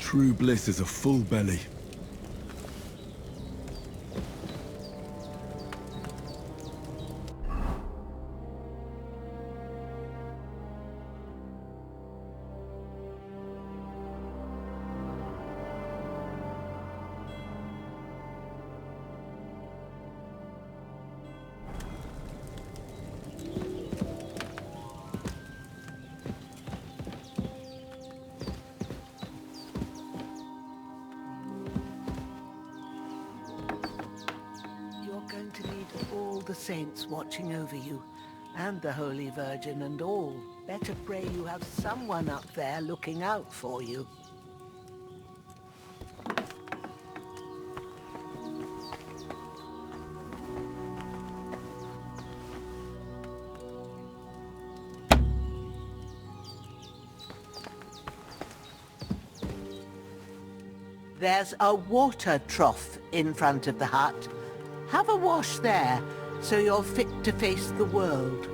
True bliss is a full belly. The saints watching over you, and the Holy Virgin and all. Better pray you have someone up there looking out for you. There's a water trough in front of the hut. Have a wash there, so you're fit to face the world.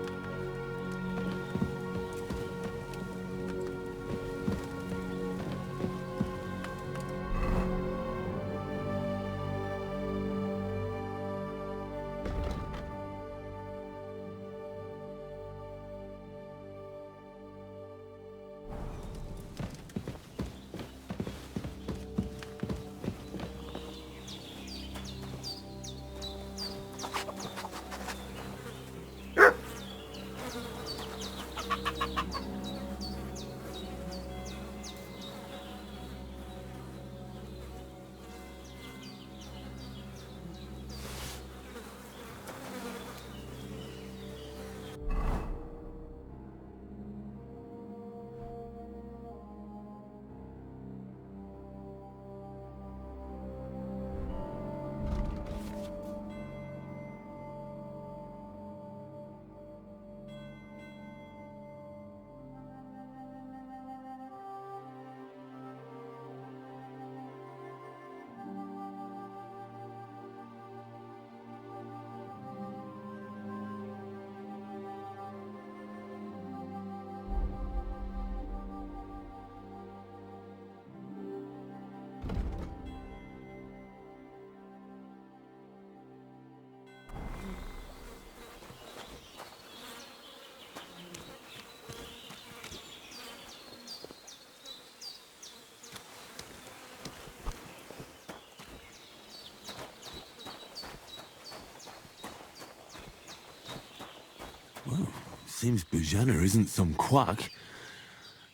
Well, seems Bujana isn't some quack.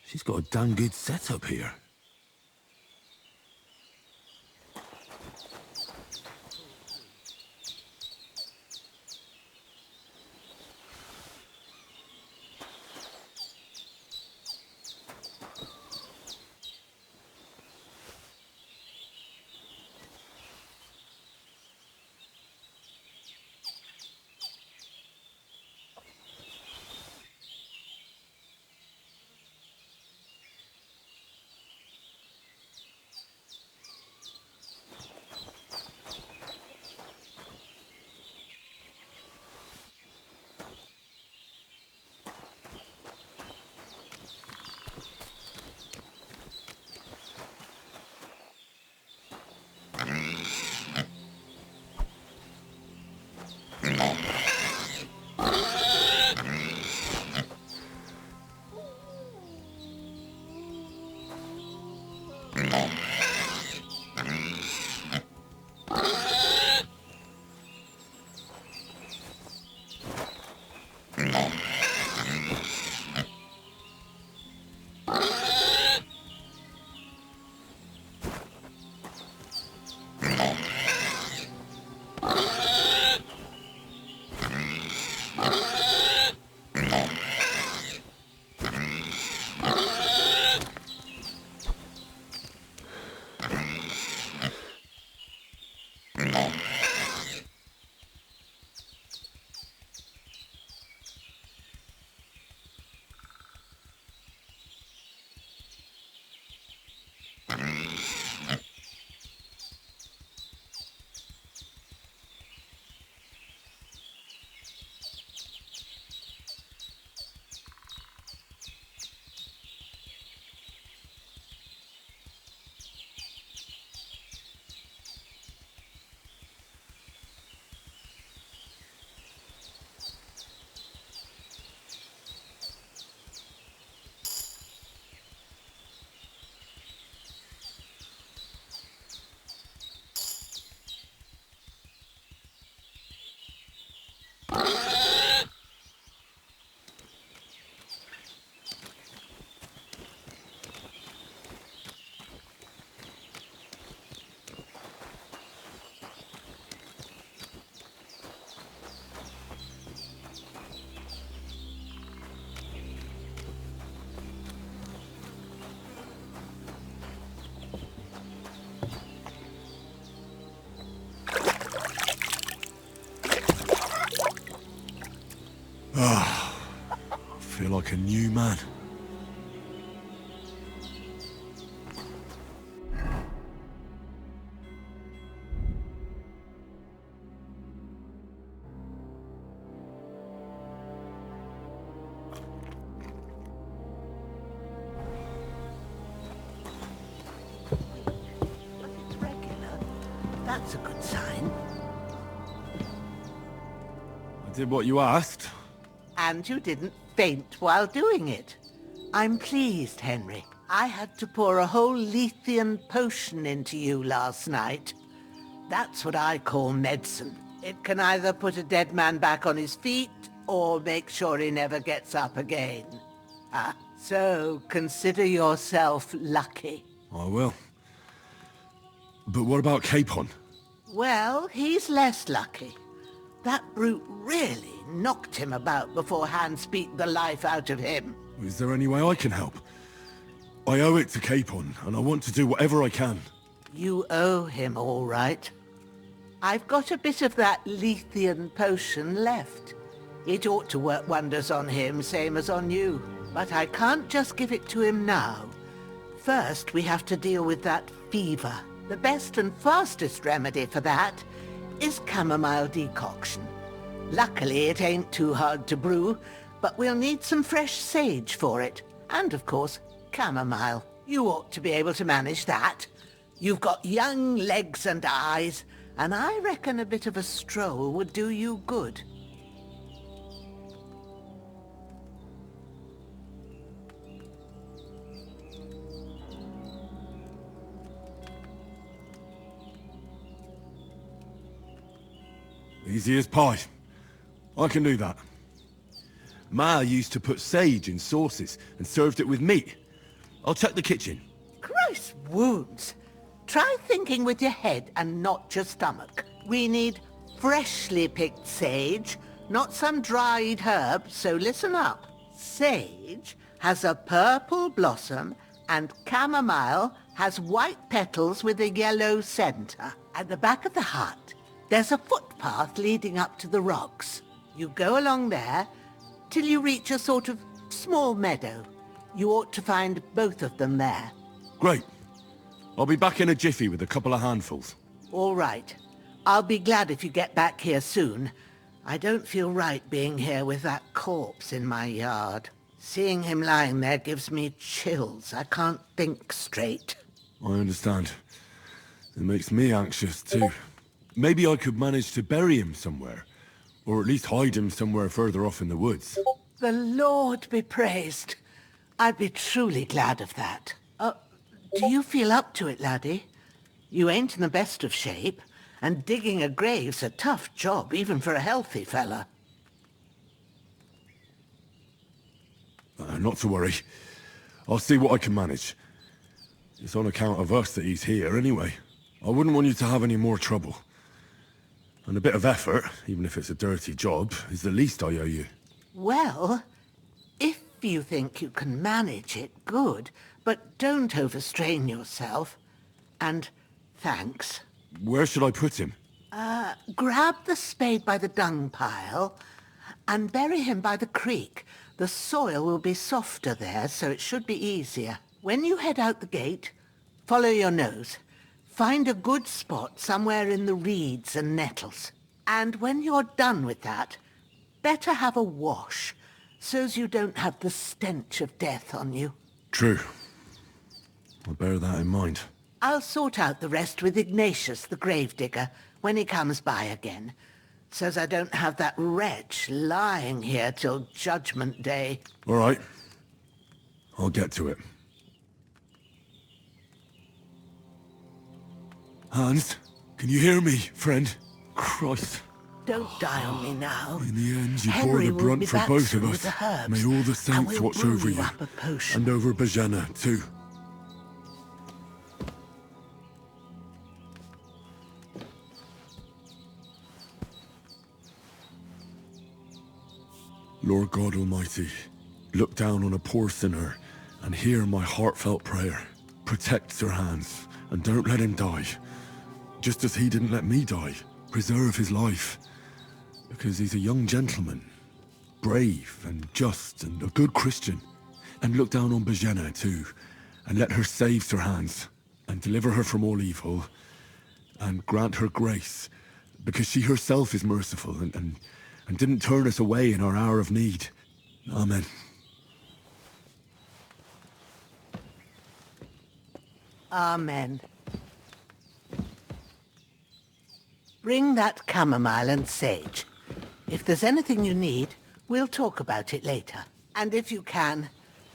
She's got a damn good setup here. I feel like a new man. It's regular. That's a good sign. I did what you asked. And you didn't faint while doing it. I'm pleased, Henry. I had to pour a whole Lethean potion into you last night. That's what I call medicine. It can either put a dead man back on his feet or make sure he never gets up again. So consider yourself lucky. I will. But what about Capon? Well, he's less lucky. That brute really knocked him about before Hans beat the life out of him. Is there any way I can help? I owe it to Capon, and I want to do whatever I can. You owe him, all right. I've got a bit of that Lethean potion left. It ought to work wonders on him, same as on you. But I can't just give it to him now. First, we have to deal with that fever. The best and fastest remedy for that is chamomile decoction. Luckily, it ain't too hard to brew, but we'll need some fresh sage for it. And, of course, chamomile. You ought to be able to manage that. You've got young legs and eyes, and I reckon a bit of a stroll would do you good. Easy as pie. I can do that. Ma used to put sage in sauces and served it with meat. I'll check the kitchen. Christ wounds! Try thinking with your head and not your stomach. We need freshly picked sage, not some dried herb, so listen up. Sage has a purple blossom and chamomile has white petals with a yellow center. At the back of the hut, there's a footpath leading up to the rocks. You go along there till you reach a sort of small meadow. You ought to find both of them there. Great. I'll be back in a jiffy with a couple of handfuls. All right. I'll be glad if you get back here soon. I don't feel right being here with that corpse in my yard. Seeing him lying there gives me chills. I can't think straight. I understand. It makes me anxious too. Maybe I could manage to bury him somewhere. Or at least hide him somewhere further off in the woods. The Lord be praised. I'd be truly glad of that. Do you feel up to it, laddie? You ain't in the best of shape, and digging a grave's a tough job, even for a healthy fella. Not to worry. I'll see what I can manage. It's on account of us that he's here anyway. I wouldn't want you to have any more trouble. And a bit of effort, even if it's a dirty job, is the least I owe you. Well, if you think you can manage it, good. But don't overstrain yourself. And thanks. Where should I put him? Grab the spade by the dung pile and bury him by the creek. The soil will be softer there, so it should be easier. When you head out the gate, follow your nose. Find a good spot somewhere in the reeds and nettles. And when you're done with that, better have a wash, so's you don't have the stench of death on you. True. I'll bear that in mind. I'll sort out the rest with Ignatius, the gravedigger, when he comes by again, so's I don't have that wretch lying here till Judgment Day. All right. I'll get to it. Hans, can you hear me, friend? Christ. Don't die on me now. In the end, you bore Henry the will brunt be for back both soon of with us. the herbs, May all the and saints we'll watch brew over you. up a potion. And over Bajana, too. Lord God Almighty, look down on a poor sinner and hear my heartfelt prayer. Protect Sir Hans, and don't let him die. Just as he didn't let me die. Preserve his life. Because he's a young gentleman. brave and just and a good Christian. And look down on Bajena too, and let her save her hands, and deliver her from all evil, and grant her grace, because she herself is merciful and didn't turn us away in our hour of need. Amen. Amen. Bring that chamomile and sage. If there's anything you need, we'll talk about it later. And if you can,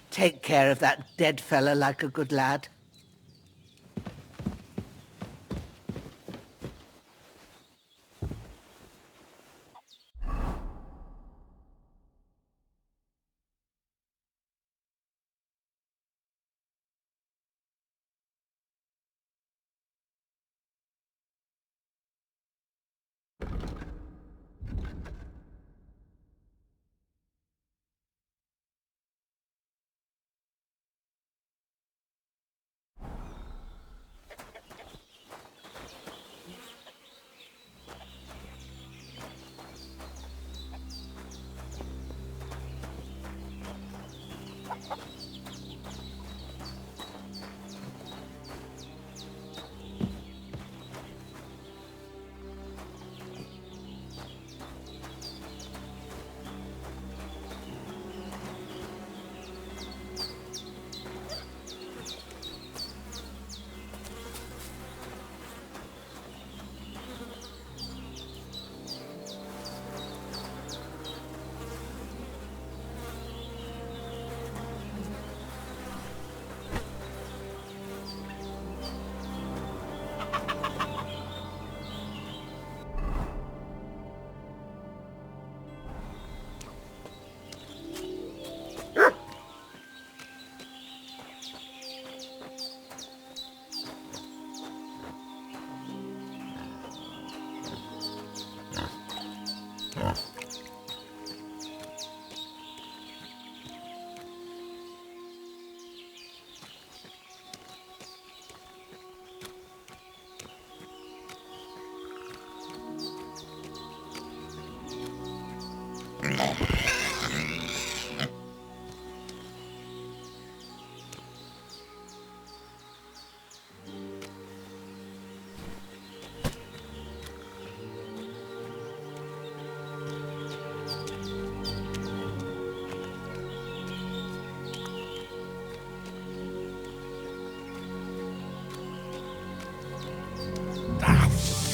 take care of that dead fella like a good lad.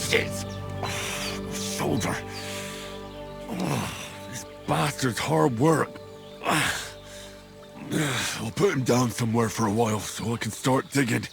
Shit! Shoulder. This bastard's hard work. I'll put him down somewhere for a while so I can start digging.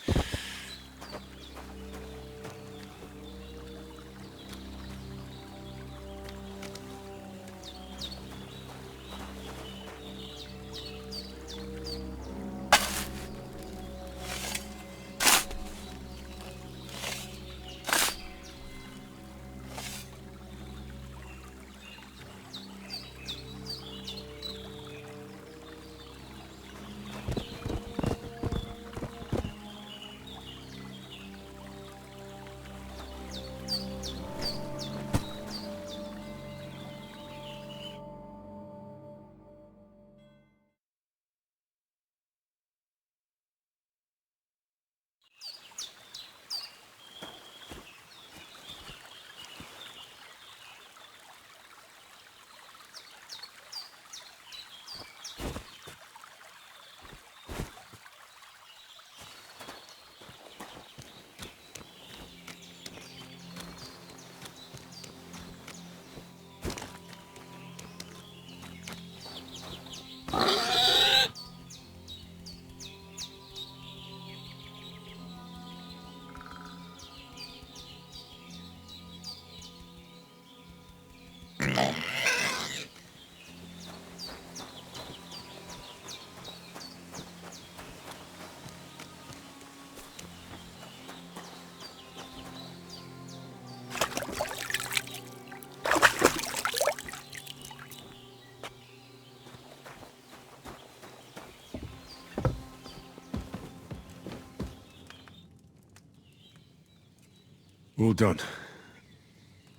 Well done.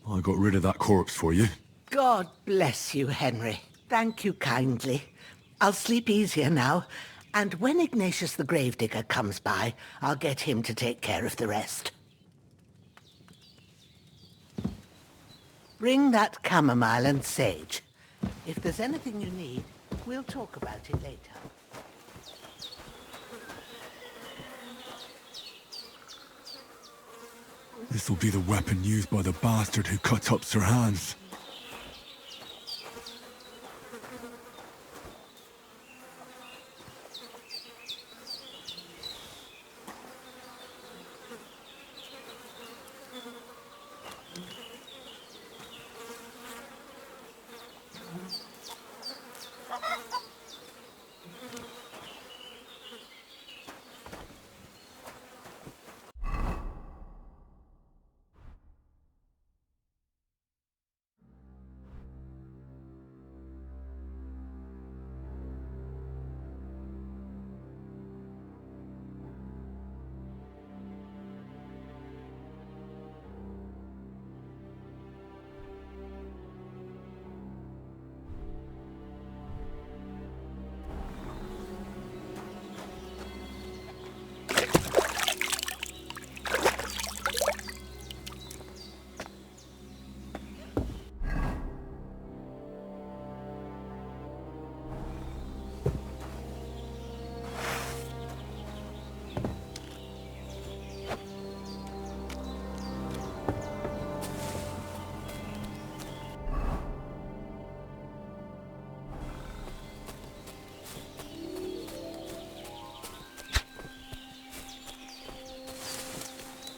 I got rid of that corpse for you. God bless you, Henry. Thank you kindly. I'll sleep easier now, and when Ignatius the Gravedigger comes by, I'll get him to take care of the rest. Bring that chamomile and sage. If there's anything you need, we'll talk about it later. This'll be the weapon used by the bastard who cut up Sir Hans.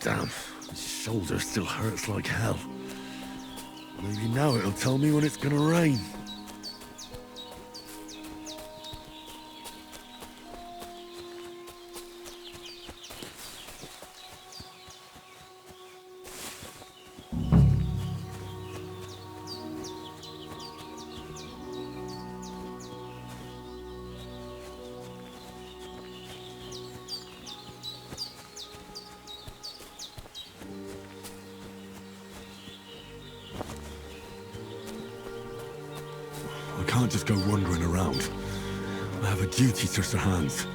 Damn, his shoulder still hurts like hell. Maybe now it'll tell me when it's gonna rain. I can't just go wandering around. I have a duty to Sir Hans.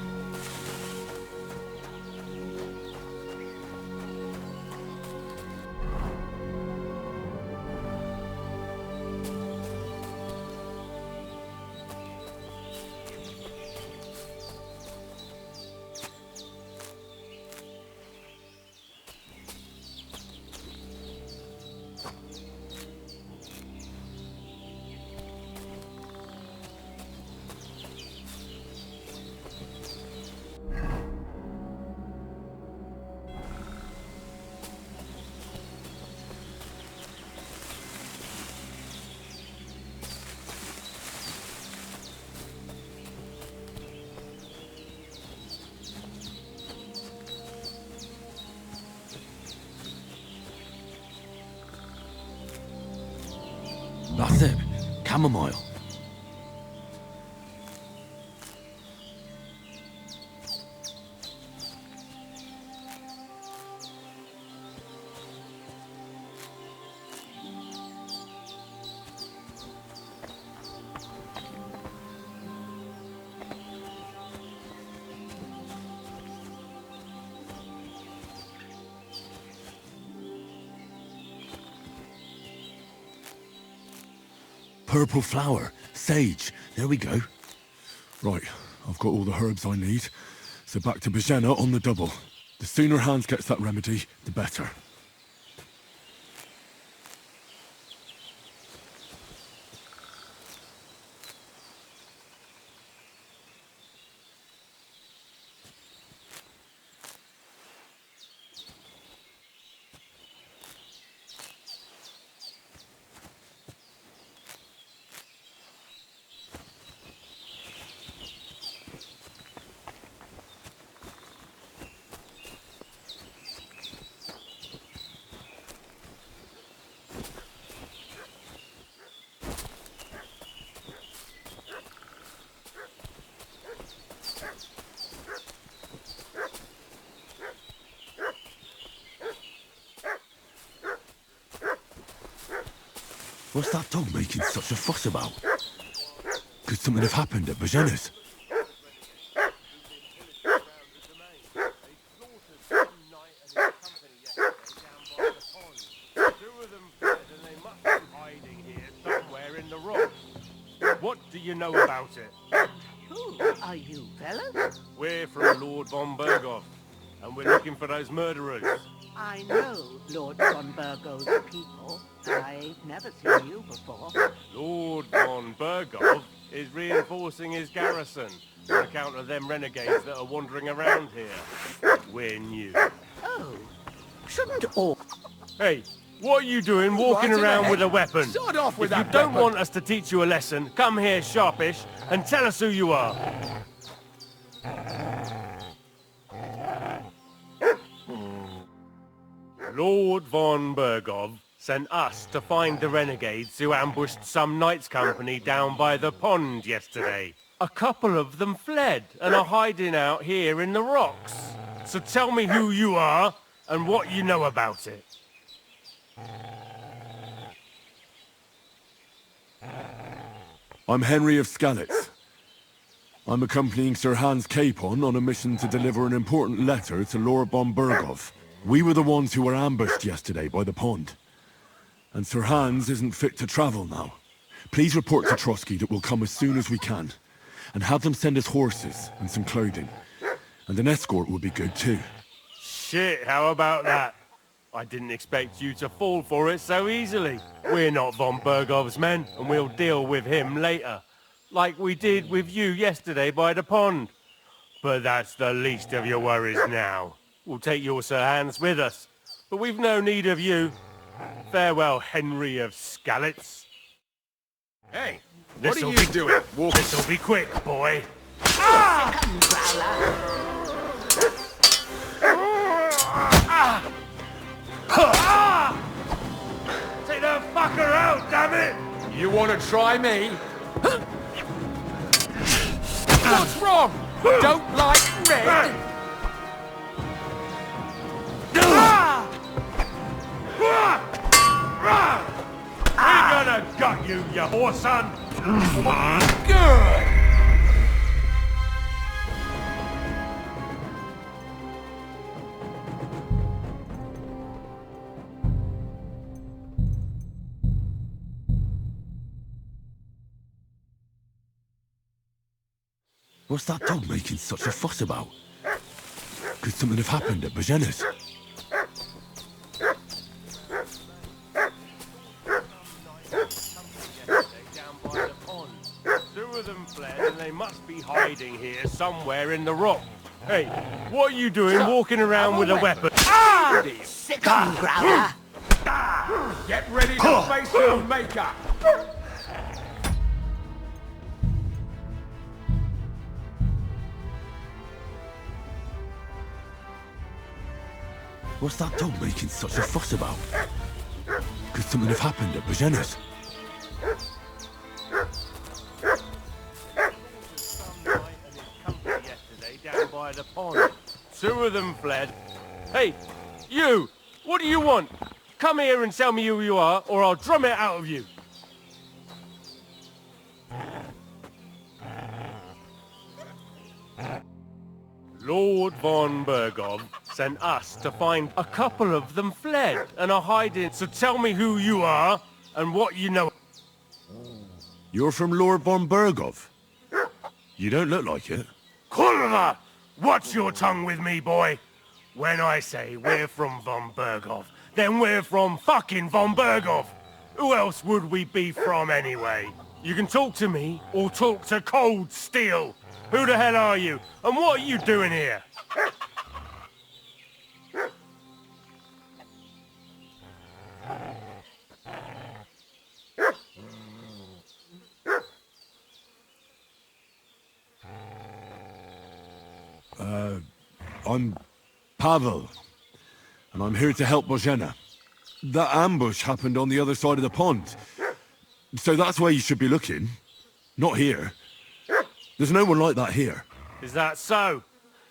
That's it. Chamomile. Purple flower, sage, there we go. Right, I've got all the herbs I need, so back to Bajena on the double. The sooner Hans gets that remedy, the better. What's that dog making such a fuss about? Could something have happened at Bajena's? What do you know about it? Who are you, fellas? We're from Lord von Berghoff, and we're looking for those murderers. I know Lord von Burgo's people, and I ain't never seen you before. Lord von Berghoff is reinforcing his garrison on account of them renegades that are wandering around here. We're new. Oh, shouldn't all... Hey, what are you doing walking Right around ahead. with a weapon? Start off with if you that don't weapon. want us to teach you a lesson, come here sharpish and tell us who you are. Lord von Berghoff sent us to find the renegades who ambushed some knights' company down by the pond yesterday. A couple of them fled and are hiding out here in the rocks. So tell me who you are and what you know about it. I'm Henry of Skalitz. I'm accompanying Sir Hans Capon on a mission to deliver an important letter to Lord von Berghoff. We were the ones who were ambushed yesterday by the pond. And Sir Hans isn't fit to travel now. Please report to Trotsky that we'll come as soon as we can. And have them send us horses and some clothing. And an escort would be good too. Shit, how about that? I didn't expect you to fall for it so easily. We're not von Berghoff's men, and we'll deal with him later. Like we did with you yesterday by the pond. But that's the least of your worries now. We'll take your Sir Hans with us. But we've no need of you. Farewell, Henry of Skalitz. Hey, what This'll are you be- doing? Walking. This'll be quick, boy. Come, Growler. Take the fucker out, damn it! You want to try me? What's wrong? Don't like red? We're gonna gut you, you horse son! Good. What's that dog making such a fuss about? Could something have happened at Bajena's? Down by the pond. Two of them fled and they must be hiding here somewhere in the rock. Hey, what are you doing walking around with a weapon? Sick 'em, Growler. Get ready to face your maker. What's that dog making such a fuss about? Could something have happened at Bajena's? Yesterday down by the pond. Two of them fled. Hey, you! What do you want? Come here and tell me who you are, or I'll drum it out of you. Lord von Berghoff sent us to find a couple of them fled and are hiding. So tell me who you are and what you know. You're from Lord von Berghoff? You don't look like it. Kurva! Watch your tongue with me, boy. When I say we're from von Berghoff, then we're from fucking von Berghoff. Who else would we be from anyway? You can talk to me or talk to cold steel. Who the hell are you? And what are you doing here? I'm Pavel, and I'm here to help Bozhena. That ambush happened on the other side of the pond. So that's where you should be looking. Not here. There's no one like that here. Is that so?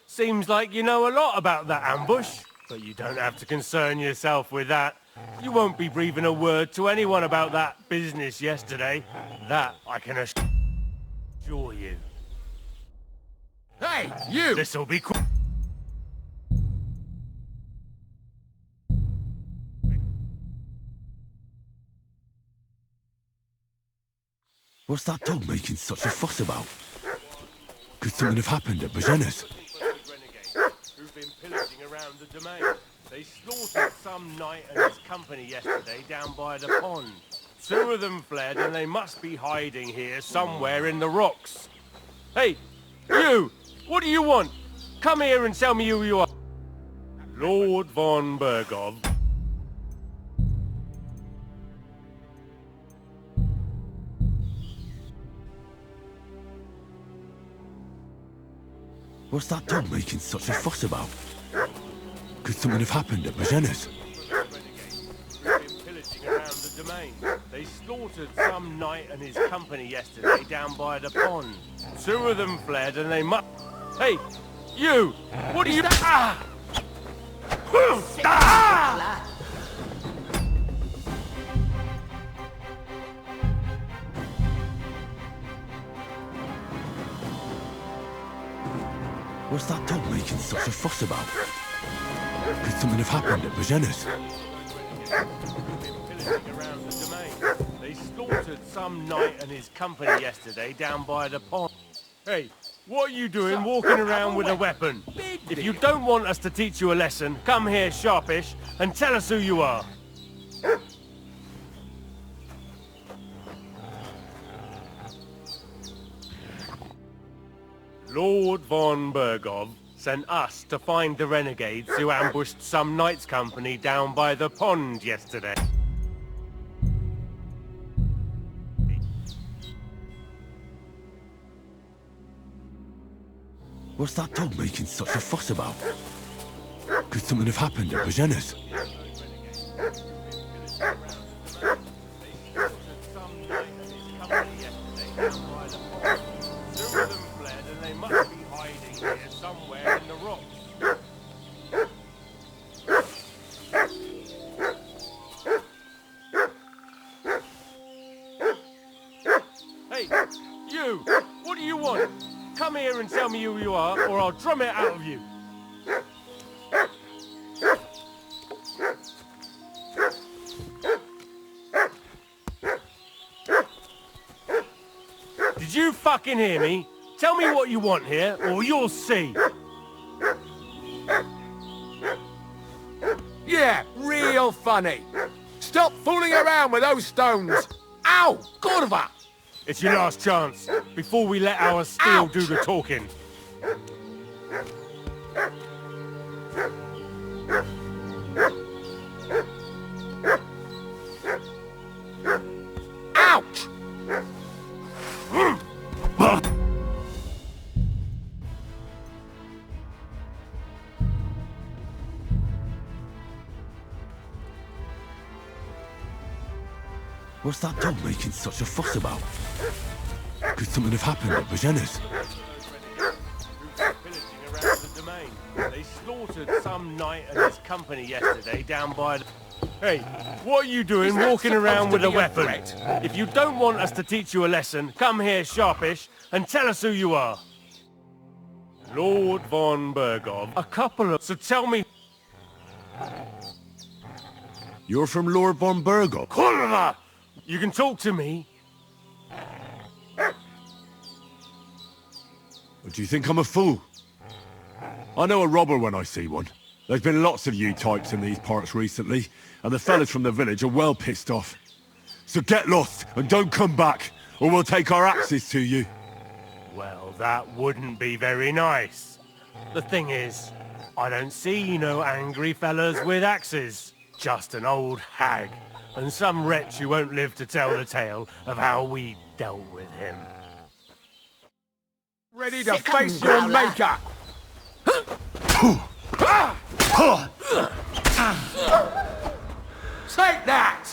Seems like you know a lot about that ambush, but you don't have to concern yourself with that. You won't be breathing a word to anyone about that business yesterday. That I can assure. Jaw you. Hey, you! This'll be cool. What's that dog making such a fuss about? Could something have happened at Bajena's? Renegades who've been pillaging around the domain. They slaughtered some knight and his company yesterday down by the pond. 2 of them fled and they must be hiding here somewhere in the rocks. Hey, you! What do you want? Come here and tell me who you are. Lord von Bergov. What's that dog making such a fuss about? Could something have happened at Bajena's? Renegades who've been pillaging around the domain. They slaughtered some knight and his company yesterday down by the pond. 2 of them fled and they must... Hey, you! What are you... Ah! Ah! What's that dog making such a fuss about? Could something have happened at Bajena's? Pillaging around the domain. They slaughtered some knight and his company yesterday down by the pond. Hey, what are you doing walking around with a weapon? If you don't want us to teach you a lesson, come here sharpish and tell us who you are. Lord von Bergov sent us to find the renegades who ambushed some knight's company down by the pond yesterday. What's that dog making such a fuss about? Could something have happened at Bajena's? Must be hiding here somewhere in the rocks. Hey, you! What do you want? Come here and tell me who you are, or I'll drum it out of you. Did you fucking hear me? Tell me what you want here, or you'll see. Yeah, real funny. Stop fooling around with those stones. Ow! Kurva! It's your last chance, before we let our steel do the talking. Ouch! What's that dog making such a fuss about? Could something have happened at Bajena's? Pillaging around the domain. They slaughtered some knight and his company yesterday down by the... Hey, what are you doing walking around with a weapon? If you don't want us to teach you a lesson, come here sharpish and tell us who you are. Lord von Bergov. A couple of... So tell me... You're from Lord von Bergov? Kurva! You can talk to me. Do you think I'm a fool? I know a robber when I see one. There's been lots of you types in these parts recently, and the fellas from the village are well pissed off. So get lost and don't come back, or we'll take our axes to you. Well, that wouldn't be very nice. The thing is, I don't see no angry fellas with axes. Just an old hag, and some wretch who won't live to tell the tale of how we dealt with him. Ready to Sick 'em, face your growler. maker! Take that!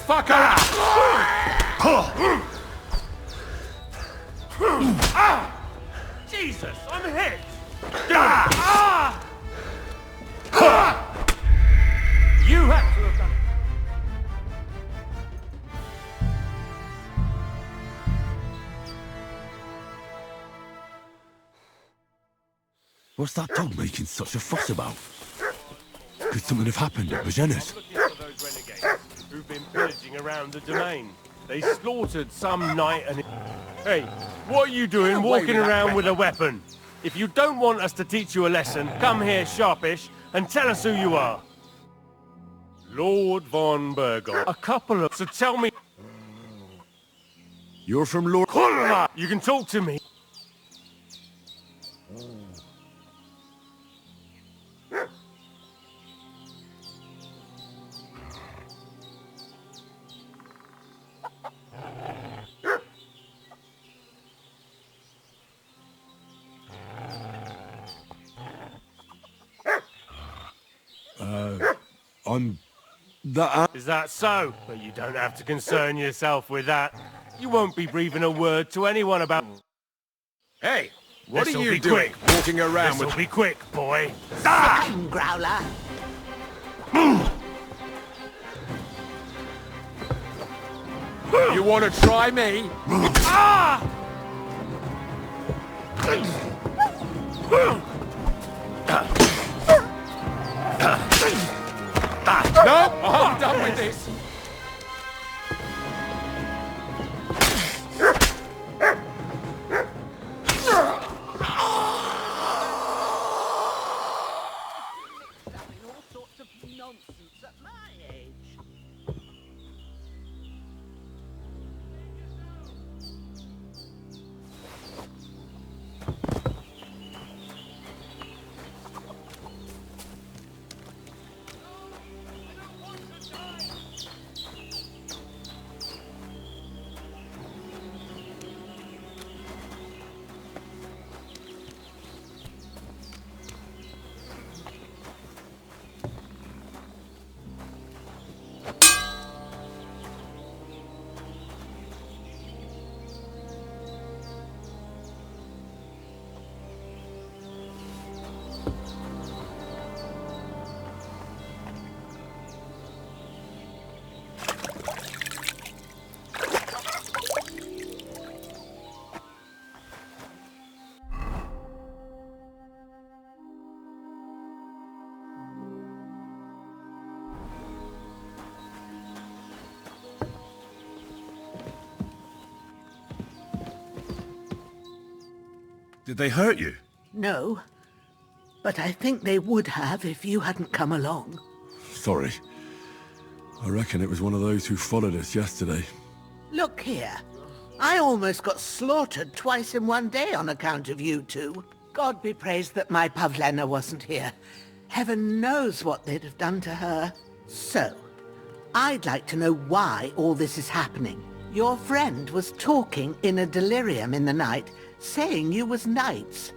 motherfucker! Jesus, I'm hit! You have to have done it. What's that dog making such a fuss about? Could something have happened at Bajena's? Looking for those renegades who've been pillaging around the domain. They slaughtered some knight and... Hey, what are you doing Get away walking with that around with a weapon? If you don't want us to teach you a lesson, come here sharpish and tell us who you are. Lord von Burgos. A couple of... So tell me... You're from Lord... You can talk to me. I'm... That... Is that so? But you don't have to concern yourself with that. You won't be breathing a word to anyone about... Hey, what This'll are you be doing quick. walking around This'll with... be quick, boy. Come, Growler. You want to try me? No, I'm done with this. All sorts of nonsense at my age. Did they hurt you? No, but I think they would have if you hadn't come along. Sorry. I reckon it was one of those who followed us yesterday. Look here. I almost got slaughtered twice in one day on account of you two. God be praised that my Pavlena wasn't here. Heaven knows what they'd have done to her. So, I'd like to know why all this is happening. Your friend was talking in a delirium in the night, saying you was knights.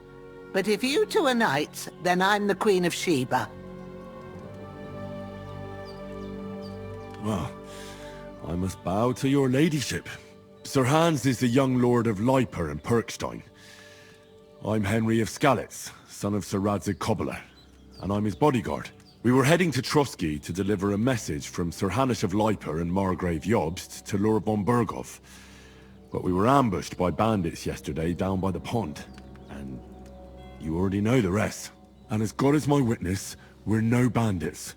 But if you two are knights, then I'm the Queen of Sheba. Well, I must bow to your ladyship. Sir Hans is the young lord of Leiper and Perkstein. I'm Henry of Skalitz, son of Sir Radzig Cobbler, and I'm his bodyguard. We were heading to Trotsky to deliver a message from Sir Hanish of Leiper and Margrave Jobst to Lord von Burgov. But we were ambushed by bandits yesterday down by the pond, and you already know the rest. And as God is my witness, we're no bandits.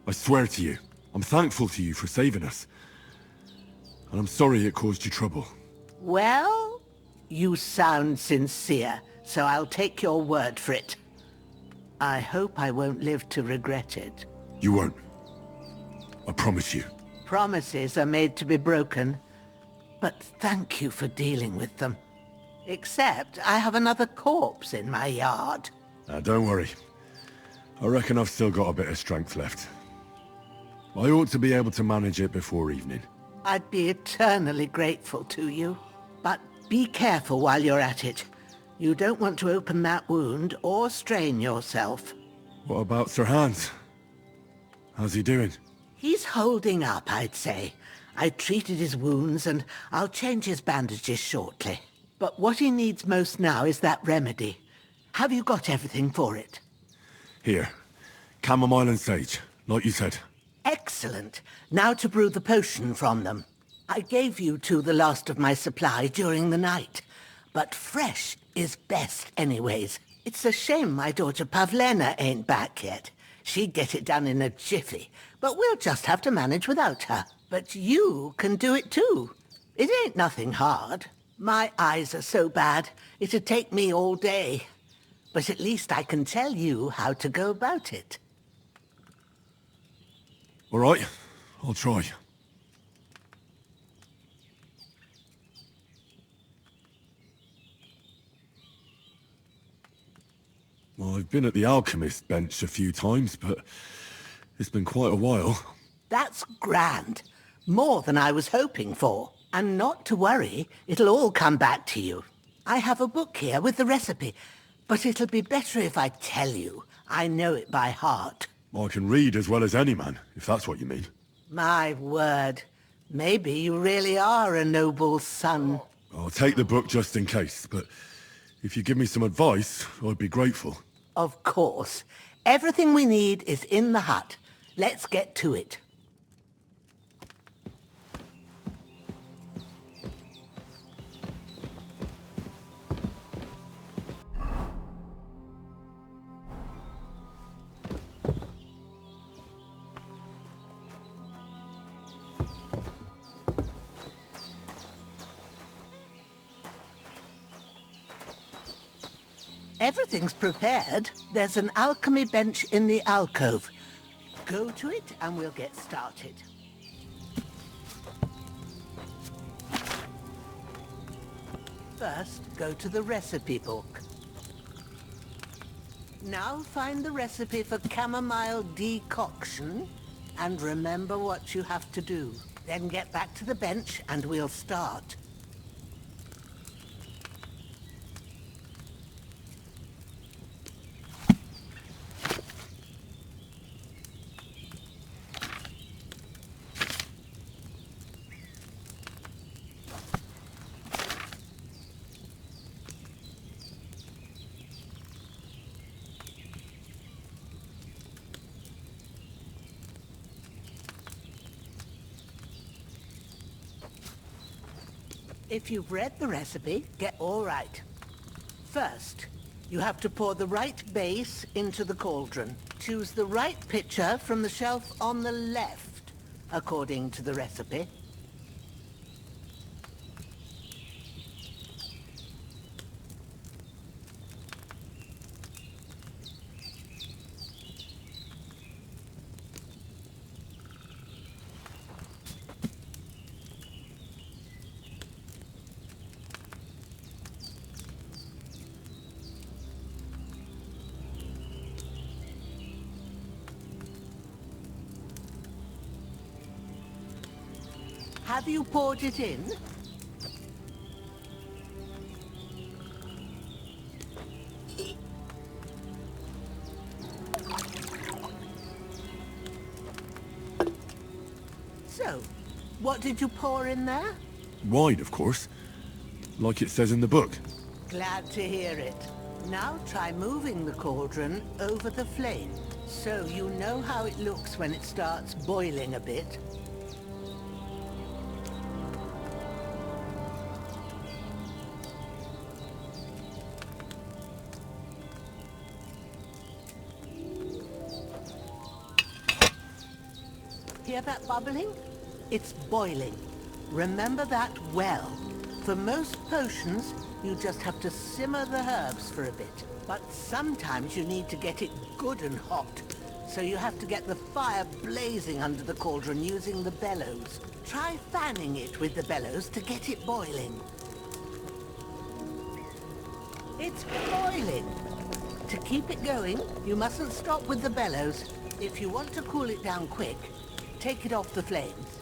I swear to you, I'm thankful to you for saving us. And I'm sorry it caused you trouble. Well, you sound sincere, so I'll take your word for it. I hope I won't live to regret it. You won't. I promise you. Promises are made to be broken, but thank you for dealing with them. Except I have another corpse in my yard. Now, don't worry. I reckon I've still got a bit of strength left. I ought to be able to manage it before evening. I'd be eternally grateful to you. But be careful while you're at it. You don't want to open that wound or strain yourself. What about Sir Hans? How's he doing? He's holding up, I'd say. I treated his wounds and I'll change his bandages shortly. But what he needs most now is that remedy. Have you got everything for it? Here. Chamomile and sage, like you said. Excellent. Now to brew the potion from them. I gave you two the last of my supply during the night. But fresh is best anyways. It's a shame my daughter Pavlena ain't back yet. She'd get it done in a jiffy, but we'll just have to manage without her. But you can do it too. It ain't nothing hard. My eyes are so bad, it'd take me all day. But at least I can tell you how to go about it. All right, I'll try. Well, I've been at the alchemist bench a few times, but it's been quite a while. That's grand. More than I was hoping for. And not to worry, it'll all come back to you. I have a book here with the recipe, but it'll be better if I tell you. I know it by heart. I can read as well as any man, if that's what you mean. My word. Maybe you really are a noble son. I'll take the book just in case, but if you give me some advice, I'd be grateful. Of course. Everything we need is in the hut. Let's get to it. Everything's prepared. There's an alchemy bench in the alcove. Go to it and we'll get started. First, go to the recipe book. Now find the recipe for chamomile decoction and remember what you have to do. Then get back to the bench and we'll start. If you've read the recipe, get all right. First, you have to pour the right base into the cauldron. Choose the right pitcher from the shelf on the left, according to the recipe. Have you poured it in? So, what did you pour in there? Wine, of course. Like it says in the book. Glad to hear it. Now try moving the cauldron over the flame, so you know how it looks when it starts boiling a bit. Hear that bubbling? It's boiling. Remember that well. For most potions, you just have to simmer the herbs for a bit. But sometimes you need to get it good and hot. So you have to get the fire blazing under the cauldron using the bellows. Try fanning it with the bellows to get it boiling. It's boiling. To keep it going, you mustn't stop with the bellows. If you want to cool it down quick, take it off the flames.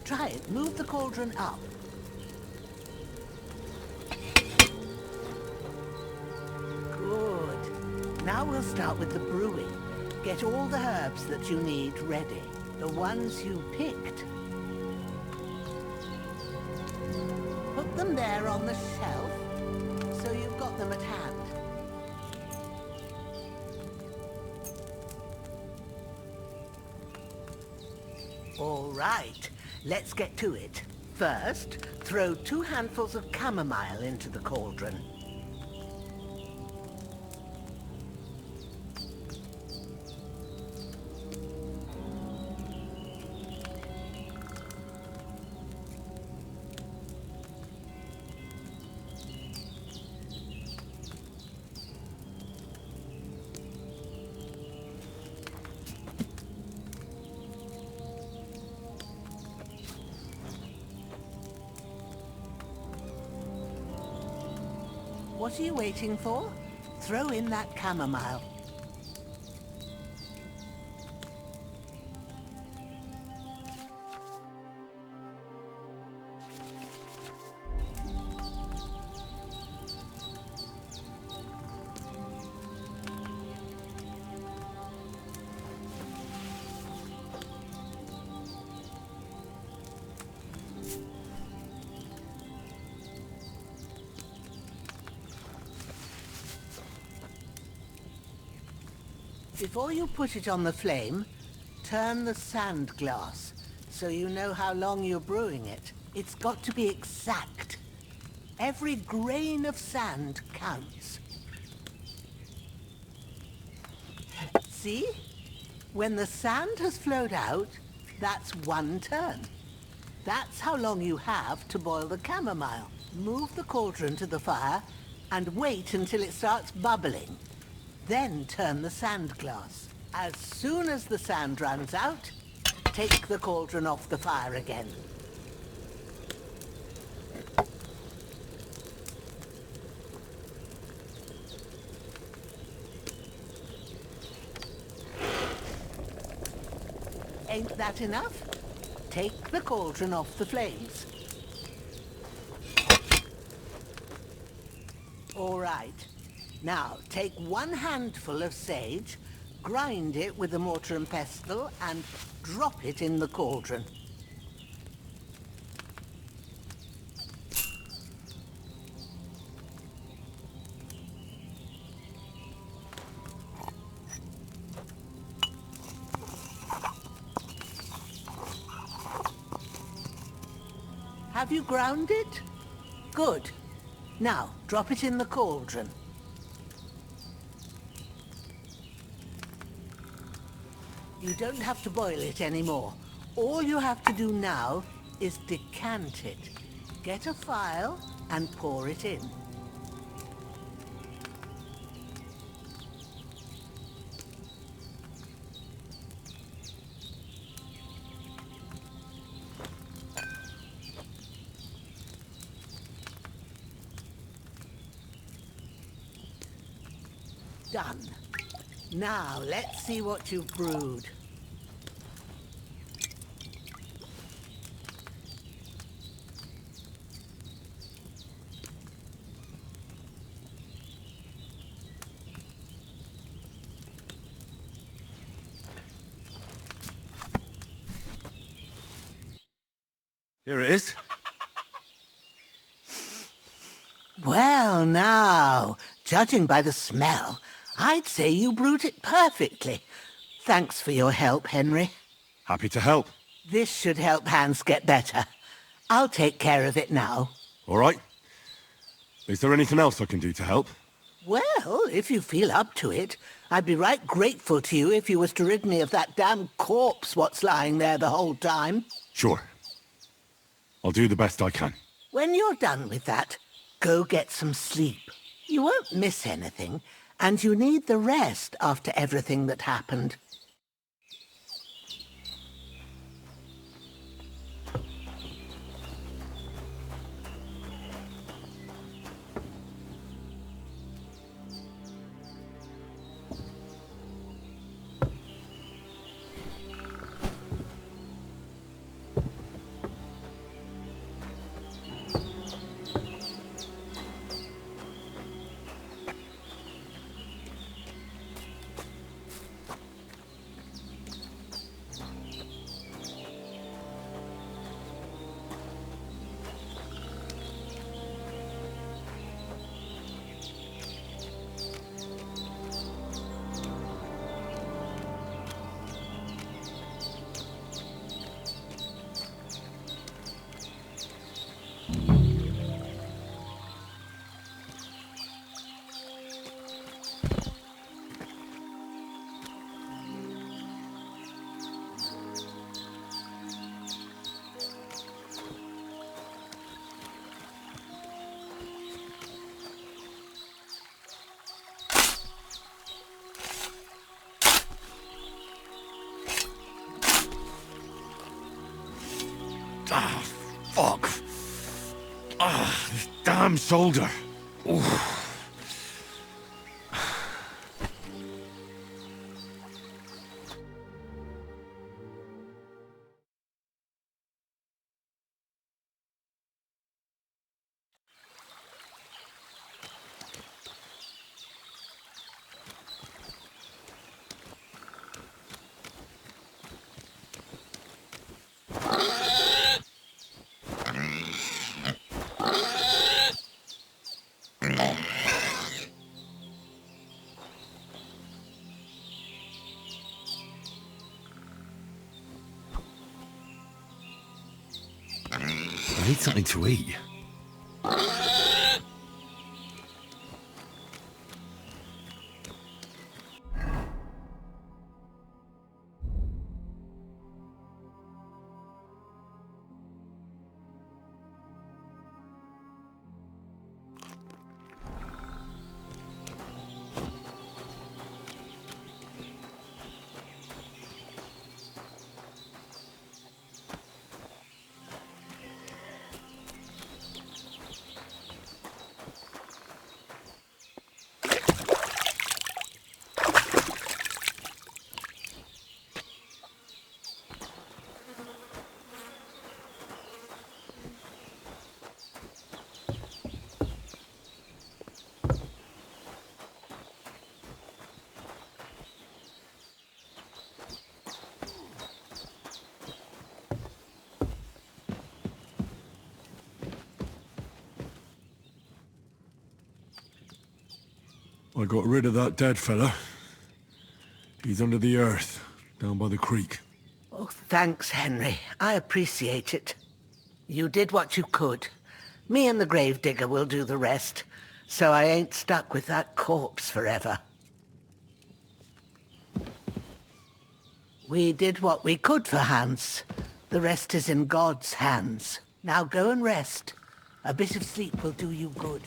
Try it. Move the cauldron up. Good. Now we'll start with the brewing. Get all the herbs that you need ready. The ones you picked. them there on the shelf, so you've got them at hand. All right, let's get to it. First, throw 2 handfuls of chamomile into the cauldron. What are you waiting for? Throw in that chamomile. Before you put it on the flame, turn the sand glass so you know how long you're brewing it. It's got to be exact. Every grain of sand counts. See? When the sand has flowed out, that's 1 turn. That's how long you have to boil the chamomile. Move the cauldron to the fire and wait until it starts bubbling. Then turn the sand glass. As soon as the sand runs out, take the cauldron off the fire again. Ain't that enough? Take the cauldron off the flames. All right. Now, take 1 handful of sage, grind it with a mortar and pestle, and drop it in the cauldron. Have you ground it? Good. Now, drop it in the cauldron. You don't have to boil it anymore. All you have to do now is decant it. Get a phial and pour it in. Done. Now, let's see what you've brewed. Here it is. Well, now, judging by the smell, I'd say you brewed it perfectly. Thanks for your help, Henry. Happy to help. This should help Hans get better. I'll take care of it now. All right. Is there anything else I can do to help? Well, if you feel up to it, I'd be right grateful to you if you was to rid me of that damn corpse what's lying there the whole time. Sure. I'll do the best I can. When you're done with that, go get some sleep. You won't miss anything, and you need the rest after everything that happened. damn shoulder. Oof. I need something to eat. I got rid of that dead fella. He's under the earth, down by the creek. Oh, thanks, Henry. I appreciate it. You did what you could. Me and the gravedigger will do the rest, so I ain't stuck with that corpse forever. We did what we could for Hans. The rest is in God's hands. Now go and rest. A bit of sleep will do you good.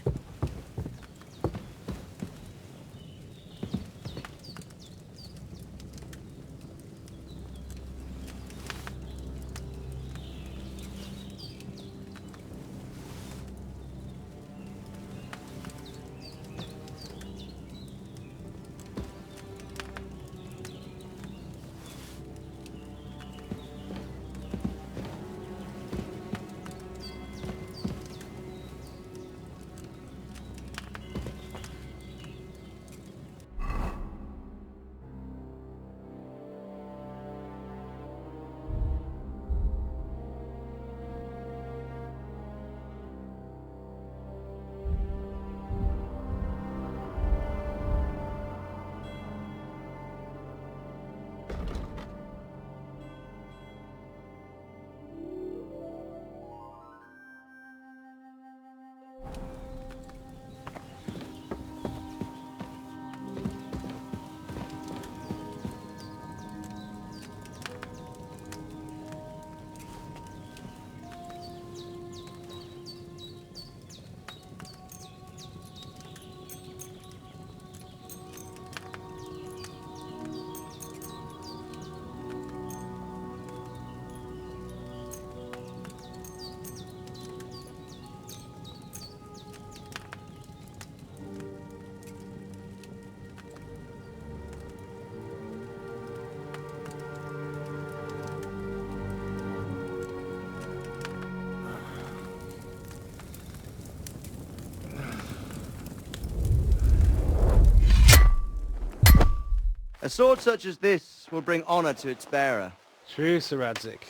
A sword such as this will bring honor to its bearer. True, Sir Radzik.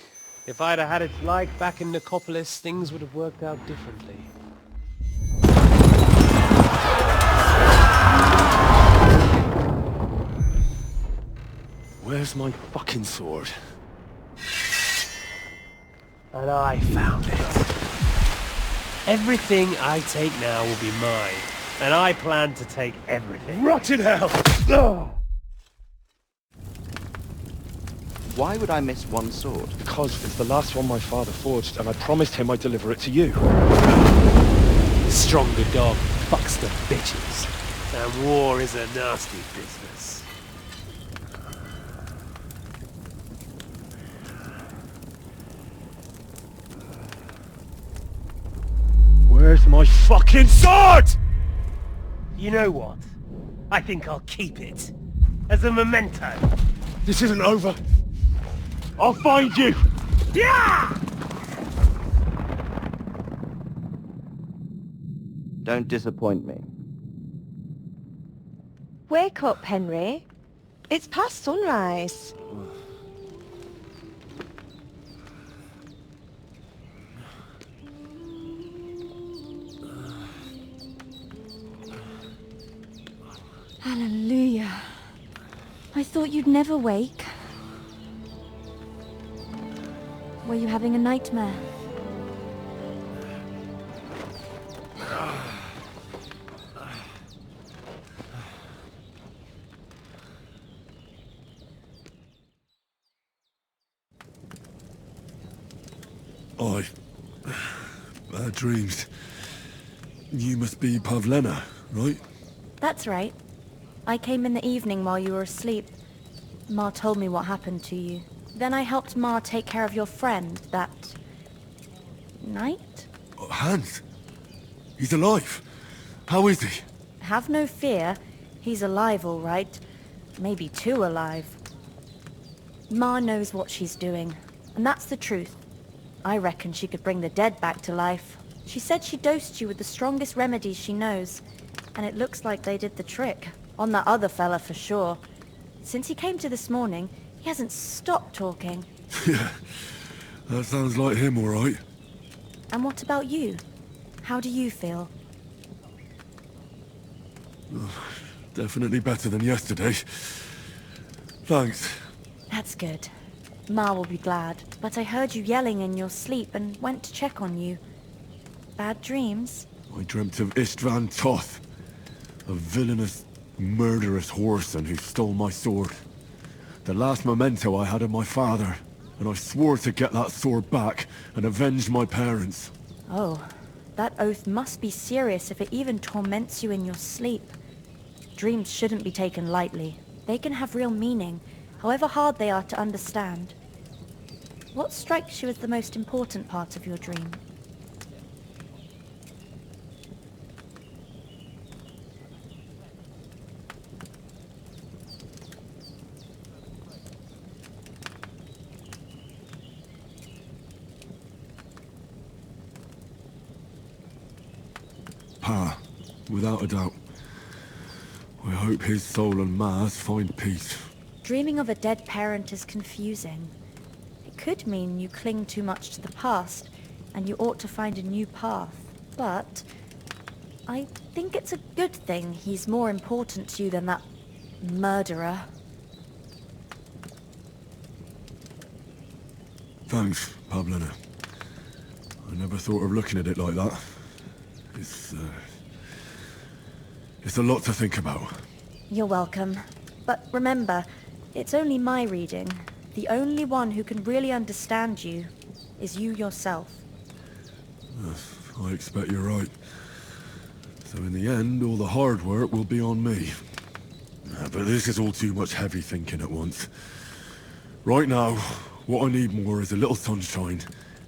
If I'd have had its like back in Nicopolis, things would have worked out differently. Where's my fucking sword? And I found it. Everything I take now will be mine, and I plan to take everything. Rotten hell! Why would I miss one sword? Because it's the last one my father forged, and I promised him I'd deliver it to you. Stronger dog fucks the bitches, and war is a nasty business. Where's my fucking sword! You know what? I think I'll keep it. As a memento. This isn't over. I'll find you! Yeah! Don't disappoint me. Wake up, Henry. It's past sunrise. Hallelujah. I thought you'd never wake. Were you having a nightmare? Bad dreams. You must be Pavlena, right? That's right. I came in the evening while you were asleep. Ma told me what happened to you. Then I helped Ma take care of your friend that night? Hans? He's alive. How is he? Have no fear. He's alive, all right. Maybe too alive. Ma knows what she's doing, and that's the truth. I reckon she could bring the dead back to life. She said she dosed you with the strongest remedies she knows, and it looks like they did the trick. On that other fella for sure. Since he came to this morning, he hasn't stopped talking. Yeah, that sounds like him, all right. And what about you? How do you feel? Definitely better than yesterday. Thanks. That's good. Ma will be glad, but I heard you yelling in your sleep and went to check on you. Bad dreams? I dreamt of Istvan Toth, a villainous, murderous whoreson who stole my sword. The last memento I had of my father, and I swore to get that sword back and avenge my parents. Oh, that oath must be serious if it even torments you in your sleep. Dreams shouldn't be taken lightly. They can have real meaning, however hard they are to understand. What strikes you as the most important part of your dream? Pa, without a doubt. I hope his soul and Ma's find peace. Dreaming of a dead parent is confusing. It could mean you cling too much to the past, and you ought to find a new path. But I think it's a good thing he's more important to you than that murderer. Thanks, Pavlena. I never thought of looking at it like that. It's a lot to think about. You're welcome. But remember, it's only my reading. The only one who can really understand you is you yourself. I expect you're right. So in the end, all the hard work will be on me. But this is all too much heavy thinking at once. Right now, what I need more is a little sunshine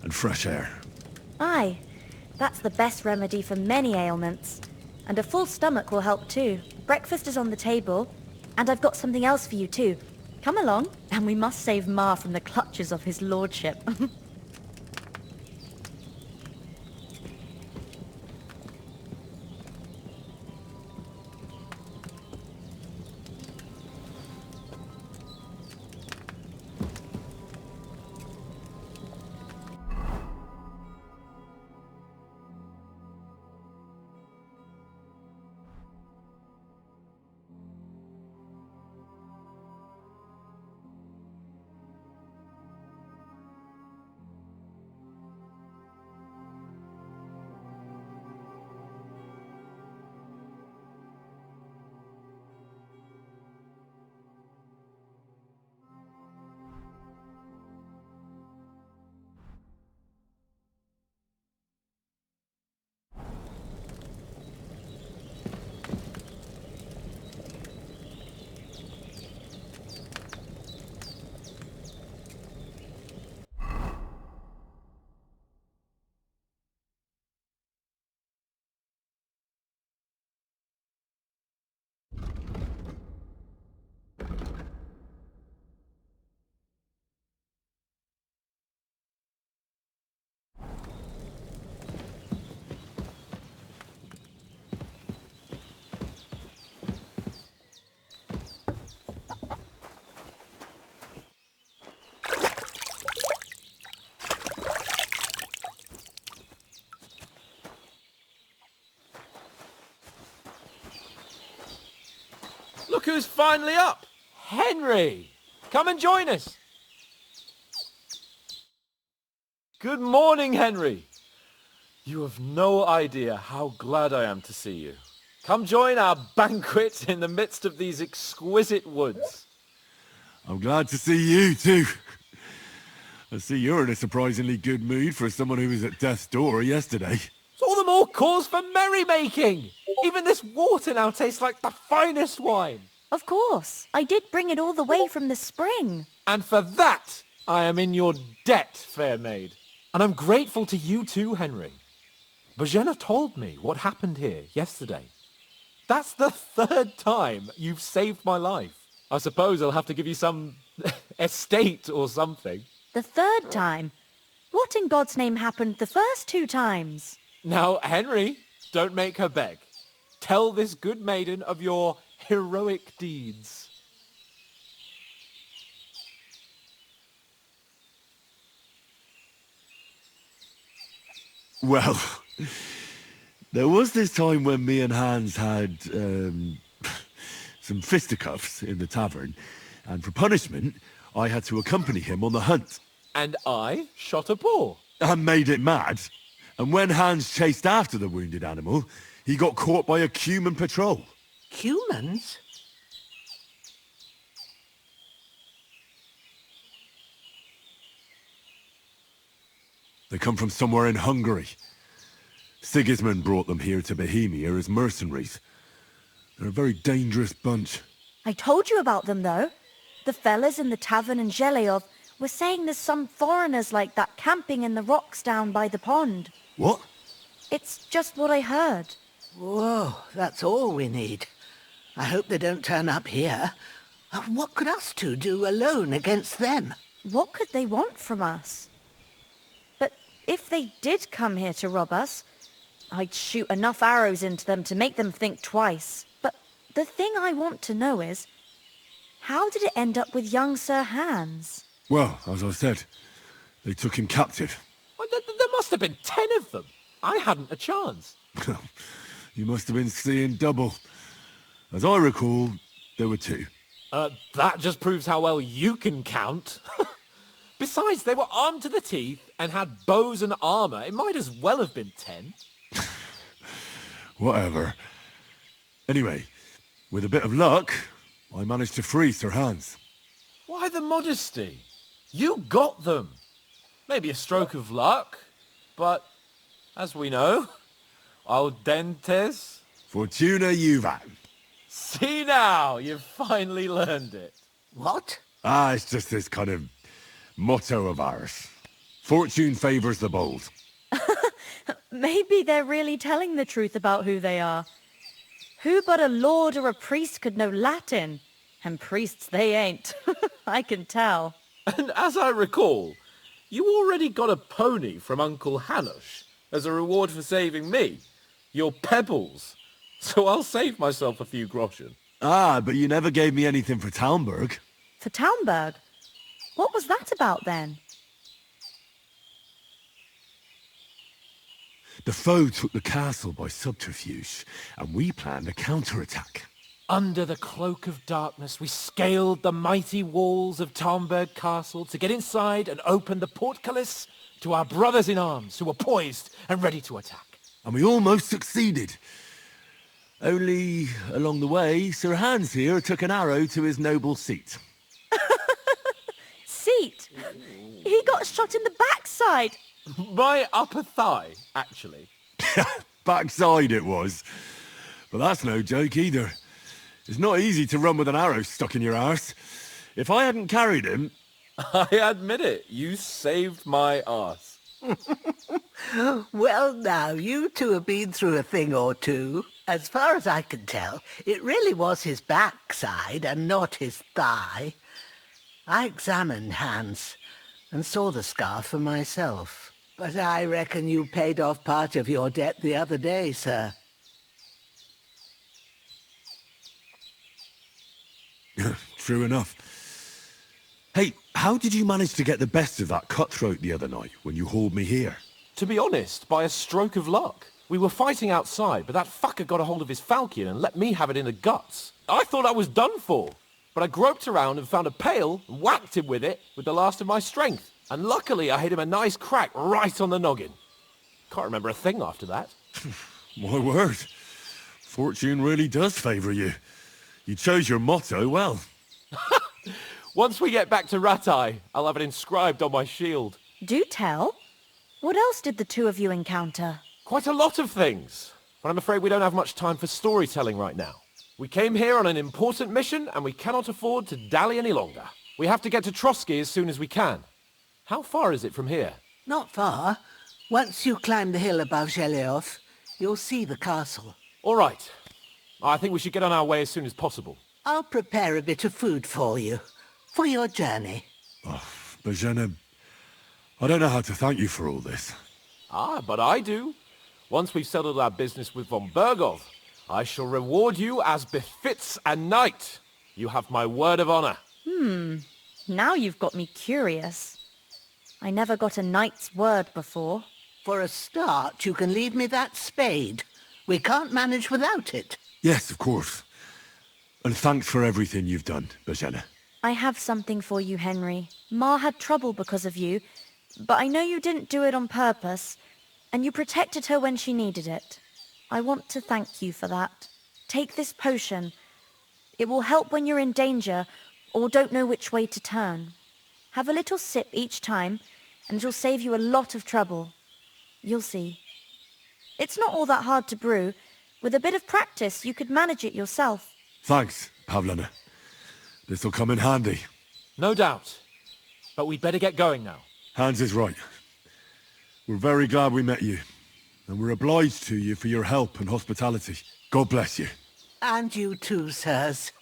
and fresh air. Aye, that's the best remedy for many ailments. And a full stomach will help too. Breakfast is on the table, and I've got something else for you too. Come along, and we must save Ma from the clutches of his lordship. Look who's finally up. Henry! Come and join us. Good morning, Henry. You have no idea how glad I am to see you. Come join our banquet in the midst of these exquisite woods. I'm glad to see you too. I see you're in a surprisingly good mood for someone who was at death's door yesterday. It's all the more cause for merrymaking. Even this water now tastes like the finest wine. Of course. I did bring it all the way from the spring. And for that, I am in your debt, fair maid. And I'm grateful to you too, Henry. Bajena told me what happened here yesterday. That's the 3rd time you've saved my life. I suppose I'll have to give you some estate or something. The 3rd time? What in God's name happened the first 2 times? Now, Henry, don't make her beg. Tell this good maiden of your heroic deeds. Well, there was this time when me and Hans had some fisticuffs in the tavern, and for punishment, I had to accompany him on the hunt. And I shot a boar. And made it mad. And when Hans chased after the wounded animal, he got caught by a human patrol. Humans? They come from somewhere in Hungary. Sigismund brought them here to Bohemia as mercenaries. They're a very dangerous bunch. I told you about them, though. The fellas in the tavern in Zheleov were saying there's some foreigners like that camping in the rocks down by the pond. What? It's just what I heard. Whoa, that's all we need. I hope they don't turn up here. What could us two do alone against them? What could they want from us? But if they did come here to rob us, I'd shoot enough arrows into them to make them think twice. But the thing I want to know is, how did it end up with young Sir Hans? Well, as I said, they took him captive. Well, there must have been 10 of them. I hadn't a chance. You must have been seeing double. As I recall, there were 2. That just proves how well you can count. Besides, they were armed to the teeth and had bows and armor. It might as well have been 10. Whatever. Anyway, with a bit of luck, I managed to free Sir Hans. Why the modesty? You got them. Maybe a stroke of luck, but as we know, audentes. Fortuna juvat. See now, you've finally learned it. What? It's just this kind of motto of ours. Fortune favors the bold. Maybe they're really telling the truth about who they are. Who but a lord or a priest could know Latin? And priests they ain't. I can tell. And as I recall, you already got a pony from Uncle Hanush as a reward for saving me. Your pebbles. So I'll save myself a few groschen. But you never gave me anything for Talmberg. For Talmberg? What was that about then? The foe took the castle by subterfuge, and we planned a counterattack. Under the cloak of darkness, we scaled the mighty walls of Talmberg Castle to get inside and open the portcullis to our brothers in arms who were poised and ready to attack. And we almost succeeded. Only, along the way, Sir Hans here took an arrow to his noble seat. Seat? He got shot in the backside. My upper thigh, actually. Backside it was. But that's no joke either. It's not easy to run with an arrow stuck in your arse. If I hadn't carried him... I admit it, you saved my arse. Well, now, you two have been through a thing or two. As far as I can tell, it really was his backside and not his thigh. I examined Hans and saw the scar for myself. But I reckon you paid off part of your debt the other day, sir. True enough. Hey, how did you manage to get the best of that cutthroat the other night when you hauled me here? To be honest, by a stroke of luck. We were fighting outside, but that fucker got a hold of his falchion and let me have it in the guts. I thought I was done for, but I groped around and found a pail and whacked him with it with the last of my strength. And luckily I hit him a nice crack right on the noggin. Can't remember a thing after that. My word. Fortune really does favour you. You chose your motto well. Once we get back to Ratai, I'll have it inscribed on my shield. Do tell. What else did the two of you encounter? Quite a lot of things, but I'm afraid we don't have much time for storytelling right now. We came here on an important mission, and we cannot afford to dally any longer. We have to get to Trotsky as soon as we can. How far is it from here? Not far. Once you climb the hill above Zheleov, you'll see the castle. All right. I think we should get on our way as soon as possible. I'll prepare a bit of food for you, for your journey. Bozhena, I don't know how to thank you for all this. Ah, but I do. Once we've settled our business with von Bergov, I shall reward you as befits a knight. You have my word of honor. Now you've got me curious. I never got a knight's word before. For a start, you can leave me that spade. We can't manage without it. Yes, of course. And thanks for everything you've done, Bozhena. I have something for you, Henry. Ma had trouble because of you, but I know you didn't do it on purpose, and you protected her when she needed it. I want to thank you for that. Take this potion. It will help when you're in danger or don't know which way to turn. Have a little sip each time, and it'll save you a lot of trouble. You'll see. It's not all that hard to brew. With a bit of practice, you could manage it yourself. Thanks, Pavlena. This'll come in handy. No doubt. But we'd better get going now. Hans is right. We're very glad we met you. And we're obliged to you for your help and hospitality. God bless you. And you too, sirs.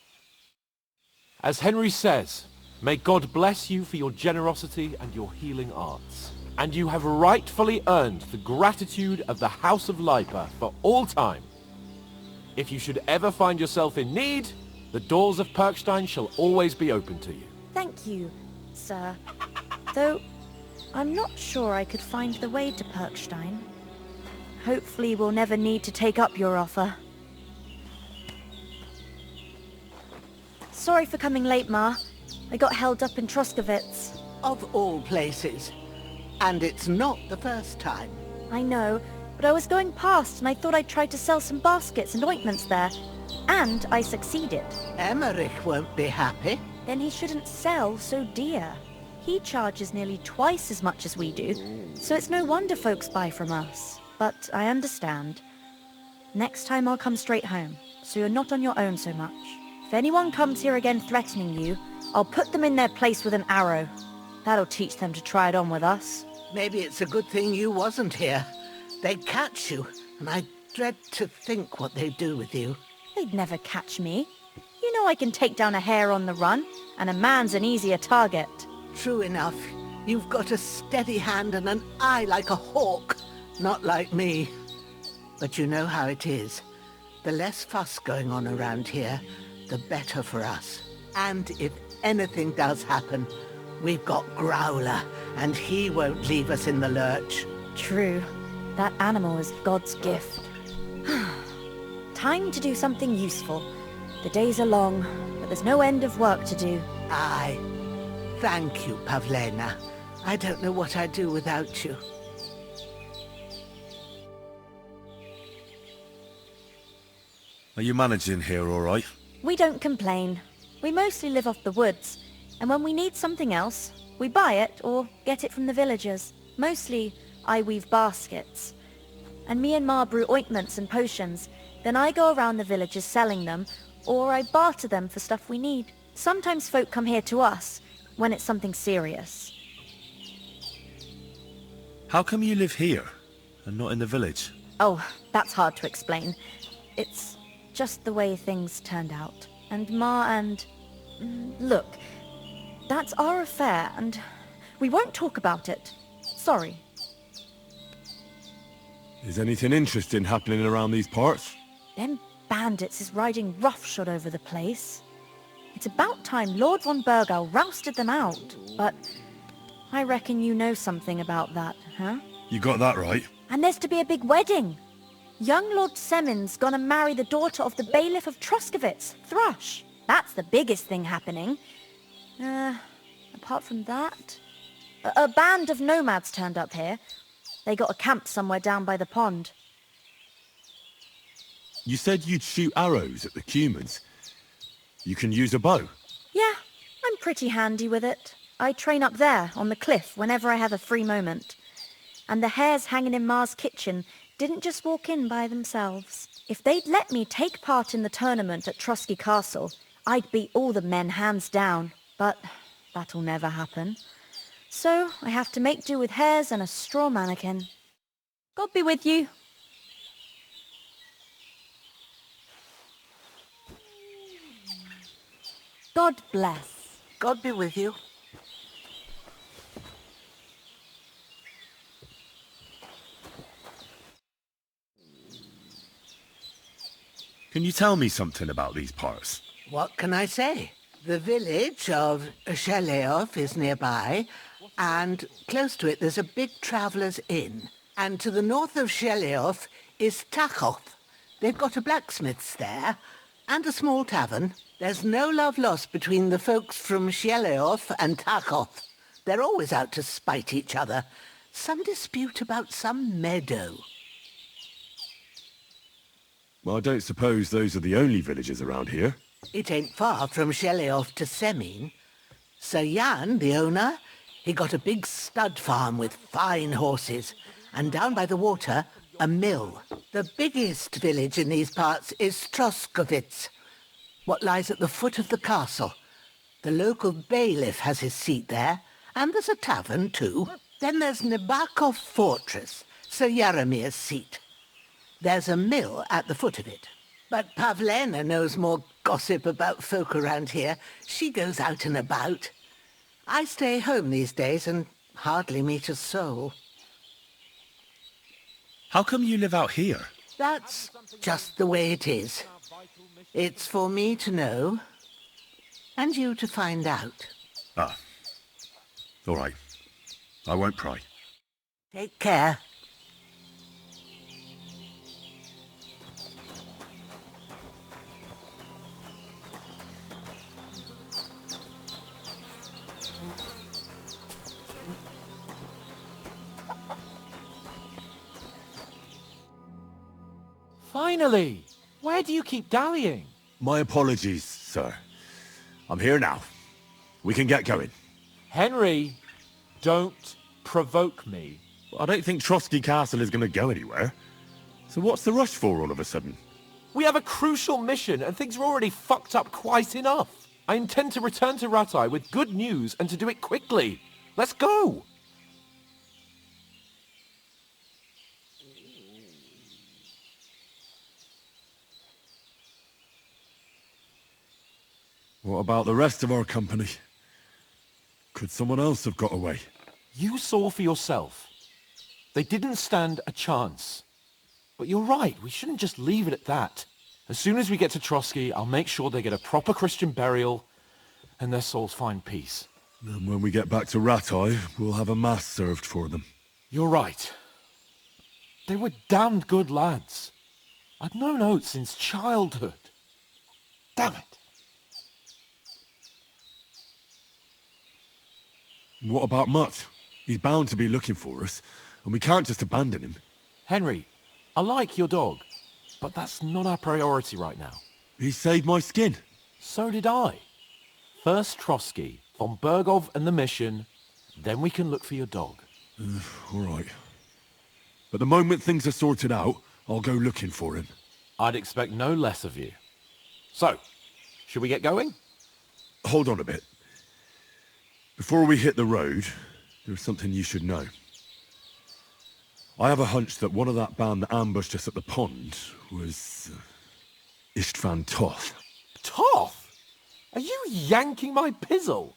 As Henry says, may God bless you for your generosity and your healing arts. And you have rightfully earned the gratitude of the House of Lipa for all time. If you should ever find yourself in need, the doors of Perkstein shall always be open to you. Thank you, sir. Though, I'm not sure I could find the way to Perkstein. Hopefully we'll never need to take up your offer. Sorry for coming late, Ma. I got held up in Troskowitz. Of all places. And it's not the first time. I know, but I was going past and I thought I'd try to sell some baskets and ointments there. And I succeeded. Emmerich won't be happy. Then he shouldn't sell so dear. He charges nearly twice as much as we do, so it's no wonder folks buy from us. But I understand. Next time I'll come straight home, so you're not on your own so much. If anyone comes here again threatening you, I'll put them in their place with an arrow. That'll teach them to try it on with us. Maybe it's a good thing you wasn't here. They'd catch you, and I dread to think what they'd do with you. They'd never catch me. You know I can take down a hare on the run, and a man's an easier target. True enough. You've got a steady hand and an eye like a hawk. Not like me. But you know how it is. The less fuss going on around here, the better for us. And if anything does happen, we've got Growler, and he won't leave us in the lurch. True. That animal is God's gift. Time to do something useful. The days are long, but there's no end of work to do. Aye. Thank you, Pavlena. I don't know what I'd do without you. Are you managing here all right? We don't complain. We mostly live off the woods, and when we need something else, we buy it or get it from the villagers. Mostly, I weave baskets. And me and Ma brew ointments and potions. Then I go around the villages selling them, or I barter them for stuff we need. Sometimes folk come here to us, when it's something serious. How come you live here, and not in the village? Oh, that's hard to explain. It's just the way things turned out. And Ma and... Look, that's our affair, and we won't talk about it. Sorry. Is anything interesting happening around these parts? Them bandits is riding roughshod over the place. It's about time Lord von Burgau rousted them out, but I reckon you know something about that, huh? You got that right. And there's to be a big wedding. Young Lord Semin's gonna marry the daughter of the bailiff of Troskovitz, Thrush. That's the biggest thing happening. Apart from that... A band of nomads turned up here. They got a camp somewhere down by the pond. You said you'd shoot arrows at the humans. You can use a bow. Yeah, I'm pretty handy with it. I train up there, on the cliff, whenever I have a free moment. And the hares hanging in Ma's kitchen didn't just walk in by themselves. If they'd let me take part in the tournament at Trotsky Castle, I'd beat all the men hands down. But that'll never happen. So I have to make do with hares and a straw mannequin. God be with you. God bless. God be with you. Can you tell me something about these parts? What can I say? The village of Sheleov is nearby, and close to it there's a big traveller's inn. And to the north of Sheleov is Tachov. They've got a blacksmith's there, and a small tavern. There's no love lost between the folks from Sheleov and Tachov. They're always out to spite each other. Some dispute about some meadow. Well, I don't suppose those are the only villages around here. It ain't far from Sheleov to Semin. Sir Jan, the owner, he got a big stud farm with fine horses, and down by the water, a mill. The biggest village in these parts is Troskovitz, what lies at the foot of the castle. The local bailiff has his seat there, and there's a tavern too. Then there's Nabakov Fortress, Sir Yaramir's seat. There's a mill at the foot of it. But Pavlena knows more gossip about folk around here. She goes out and about. I stay home these days and hardly meet a soul. How come you live out here? That's just the way it is. It's for me to know, and you to find out. Ah. All right. I won't pry. Take care. Finally! Where do you keep dallying? My apologies, sir. I'm here now. We can get going. Henry, don't provoke me. I don't think Trotsky Castle is going to go anywhere. So what's the rush for all of a sudden? We have a crucial mission and things are already fucked up quite enough. I intend to return to Ratai with good news and to do it quickly. Let's go! What about the rest of our company? Could someone else have got away? You saw for yourself. They didn't stand a chance. But you're right, we shouldn't just leave it at that. As soon as we get to Trotsky, I'll make sure they get a proper Christian burial and their souls find peace. And when we get back to Ratai, we'll have a mass served for them. You're right. They were damned good lads. I've known Oates since childhood. Damn it. What about Mutt? He's bound to be looking for us, and we can't just abandon him. Henry, I like your dog, but that's not our priority right now. He saved my skin. So did I. First Trotsky, von Bergov and the mission, then we can look for your dog. All right. But the moment things are sorted out, I'll go looking for him. I'd expect no less of you. So, should we get going? Hold on a bit. Before we hit the road, there's something you should know. I have a hunch that one of that band that ambushed us at the pond was... Istvan Toth. Toth? Are you yanking my pizzle?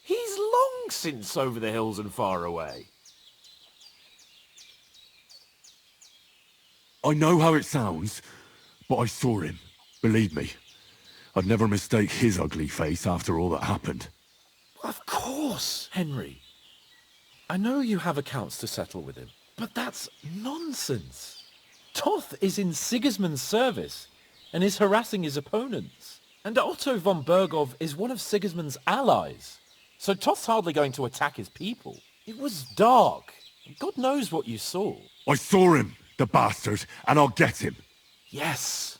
He's long since over the hills and far away. I know how it sounds, but I saw him. Believe me. I'd never mistake his ugly face after all that happened. Of course, Henry. I know you have accounts to settle with him, but that's nonsense. Toth is in Sigismund's service and is harassing his opponents. And Otto von Bergov is one of Sigismund's allies. So Toth's hardly going to attack his people. It was dark. God knows what you saw. I saw him, the bastard, and I'll get him. Yes,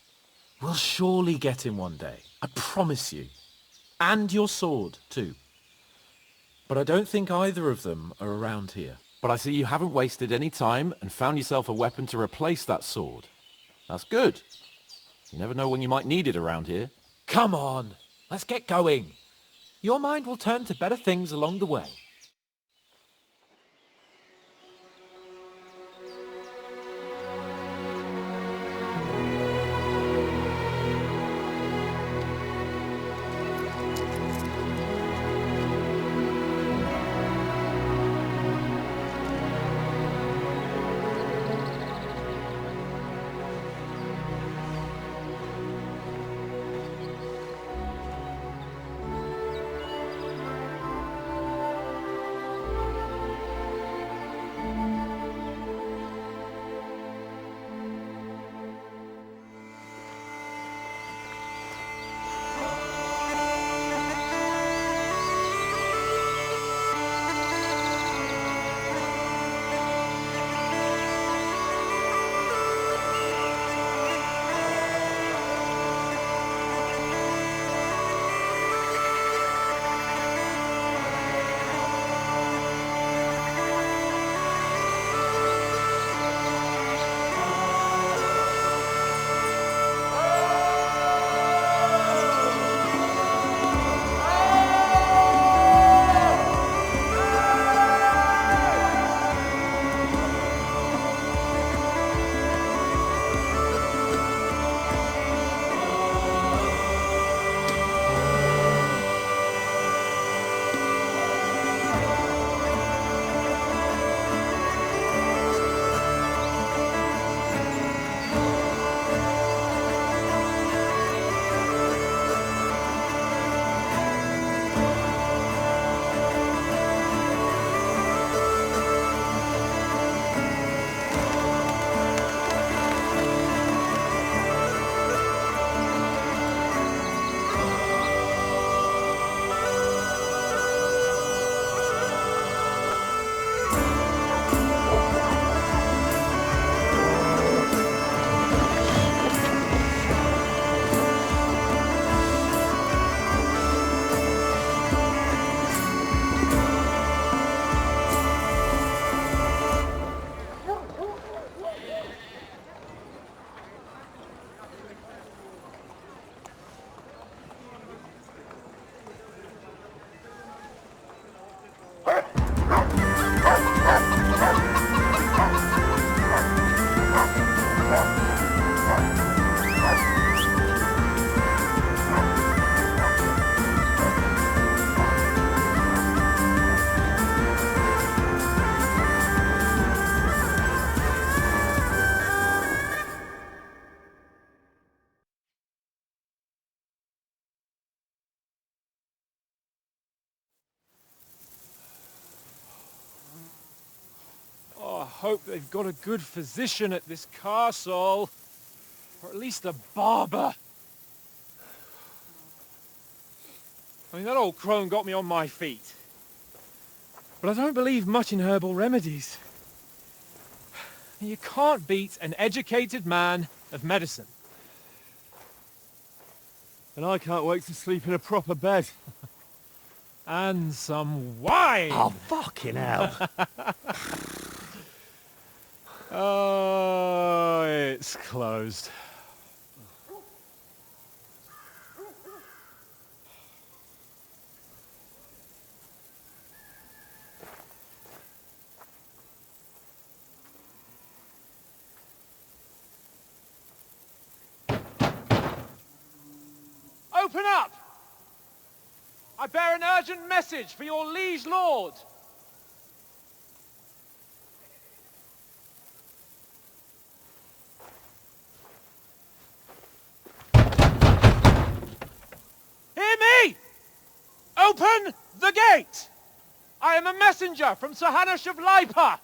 we'll surely get him one day. I promise you. And your sword, too. But I don't think either of them are around here. But I see you haven't wasted any time and found yourself a weapon to replace that sword. That's good. You never know when you might need it around here. Come on, let's get going. Your mind will turn to better things along the way. I hope they've got a good physician at this castle. Or at least a barber. I mean, that old crone got me on my feet. But I don't believe much in herbal remedies. You can't beat an educated man of medicine. And I can't wait to sleep in a proper bed. And some wine! Oh, fucking hell. Oh, it's closed. Open up! I bear an urgent message for your liege lord. Hear me! Open the gate! I am a messenger from Sir Hanush of Lipa.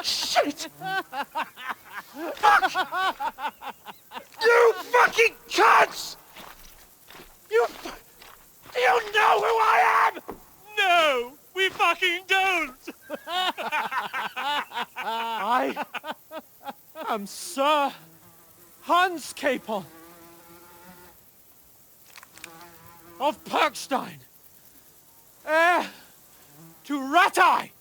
Shit! Fuck! You fucking cunts! Do you know who I am? No, we fucking don't! I am Sir Hans Capon of Perkstein, heir to Ratai!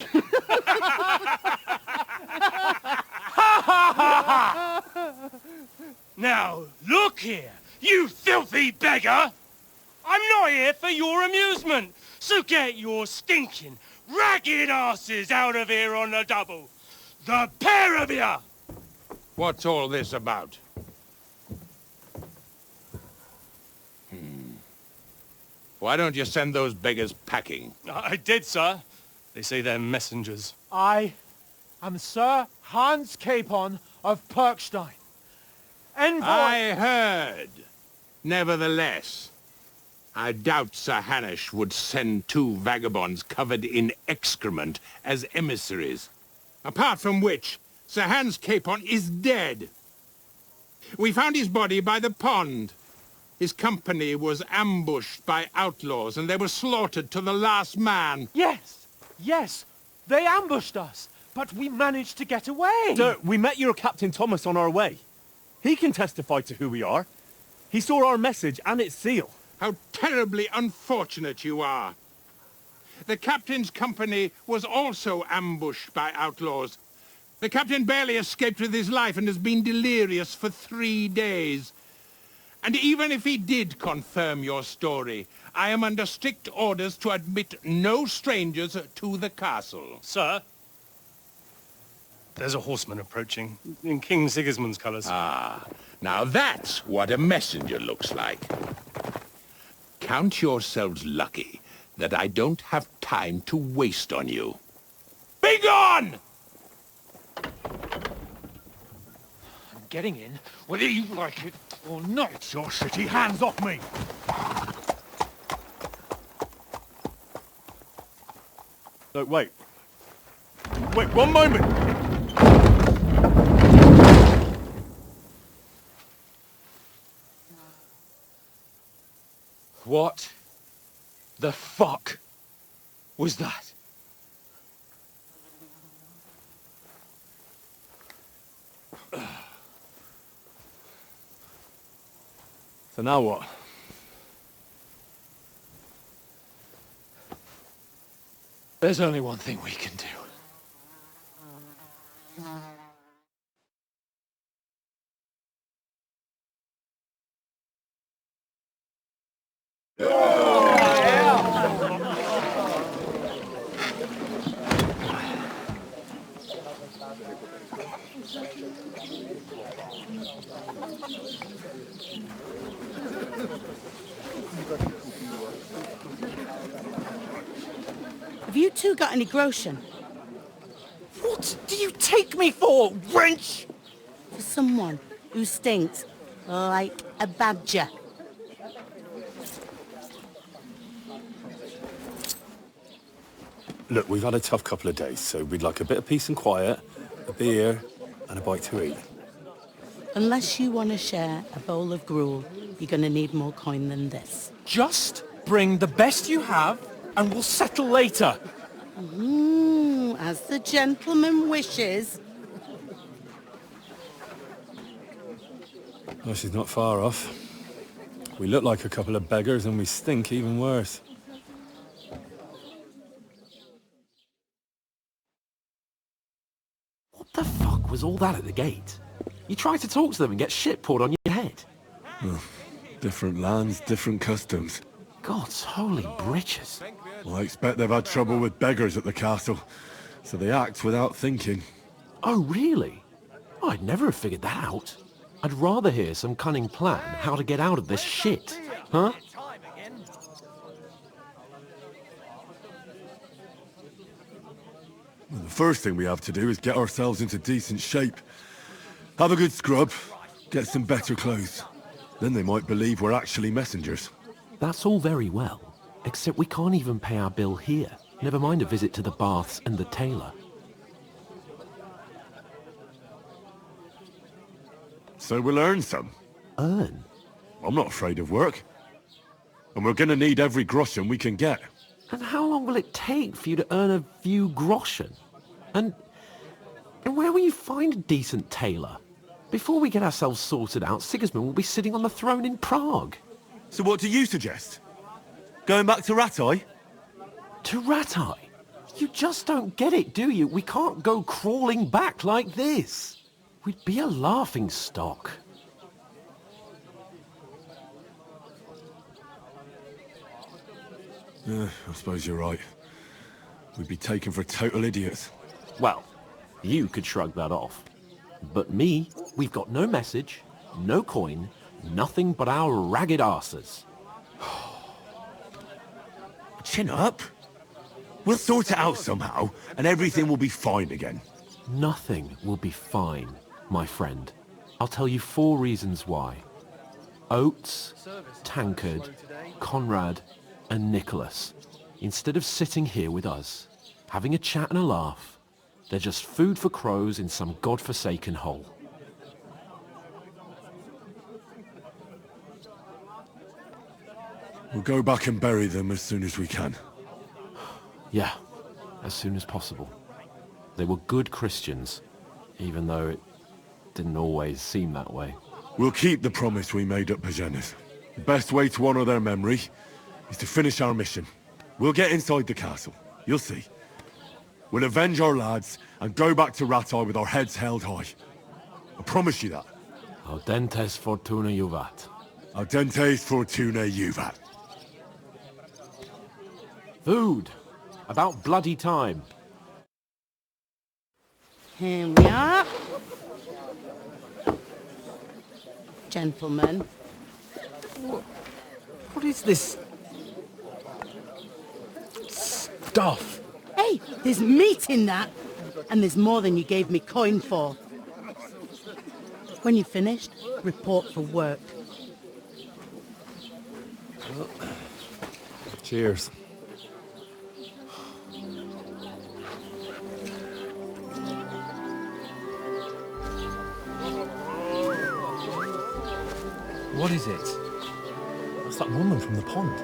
Now, look here, you filthy beggar! I'm not here for your amusement, so get your stinking, ragged asses out of here on the double. The pair of you! What's all this about? Why don't you send those beggars packing? I did, sir. They say they're messengers. I am Sir Hans Capon of Perkstein, envoy... I heard. Nevertheless, I doubt Sir Hanush would send two vagabonds covered in excrement as emissaries. Apart from which, Sir Hans Capon is dead. We found his body by the pond. His company was ambushed by outlaws, and they were slaughtered to the last man. Yes, yes, they ambushed us, but we managed to get away. Sir, we met your Captain Thomas on our way. He can testify to who we are. He saw our message and its seal. How terribly unfortunate you are. The captain's company was also ambushed by outlaws. The captain barely escaped with his life and has been delirious for 3 days. And even if he did confirm your story, I am under strict orders to admit no strangers to the castle. Sir? There's a horseman approaching, in King Sigismund's colours. Ah, now that's what a messenger looks like. Count yourselves lucky that I don't have time to waste on you. Be gone! I'm getting in, whether you like it or not. Your shitty hands off me! No, wait. Wait, one moment! What the fuck was that? So now what? There's only one thing we can do. Have you two got any groschen? What do you take me for, wench? For someone who stinks like a badger. Look, we've had a tough couple of days, so we'd like a bit of peace and quiet, a beer, and a bite to eat. Unless you want to share a bowl of gruel, you're going to need more coin than this. Just bring the best you have, and we'll settle later. As the gentleman wishes. Oh, she's not far off. We look like a couple of beggars, and we stink even worse. What the fuck was all that at the gate? You try to talk to them and get shit poured on your head. Oh, different lands, different customs. God's holy britches. Well, I expect they've had trouble with beggars at the castle, so they act without thinking. Oh, really? I'd never have figured that out. I'd rather hear some cunning plan how to get out of this shit. Huh? Well, the first thing we have to do is get ourselves into decent shape. Have a good scrub, get some better clothes. Then they might believe we're actually messengers. That's all very well, except we can't even pay our bill here. Never mind a visit to the baths and the tailor. So we'll earn some. Earn? I'm not afraid of work. And we're gonna need every groschen we can get. And how long will it take for you to earn a few groschen? And where will you find a decent tailor? Before we get ourselves sorted out, Sigismund will be sitting on the throne in Prague. So what do you suggest? Going back to Ratai? To Ratai? You just don't get it, do you? We can't go crawling back like this. We'd be a laughing stock. I suppose you're right. We'd be taken for total idiots. Well, you could shrug that off. But me, we've got no message, no coin, nothing but our ragged arses. Chin up. We'll sort it out somehow, and everything will be fine again. Nothing will be fine, my friend. I'll tell you 4 reasons why. Oates, Tankard, Conrad, and Nicholas, instead of sitting here with us, having a chat and a laugh, they're just food for crows in some godforsaken hole. We'll go back and bury them as soon as we can. Yeah, as soon as possible. They were good Christians, even though it didn't always seem that way. We'll keep the promise we made at Pagenis. The best way to honor their memory is to finish our mission. We'll get inside the castle. You'll see. We'll avenge our lads and go back to Ratai with our heads held high. I promise you that. Audentes fortuna juvat. Audentes fortuna juvat. Food! About bloody time. Here we are. Gentlemen. What is this stuff? Hey, there's meat in that. And there's more than you gave me coin for. When you're finished, report for work. Cheers. What is it? It's that woman from the pond.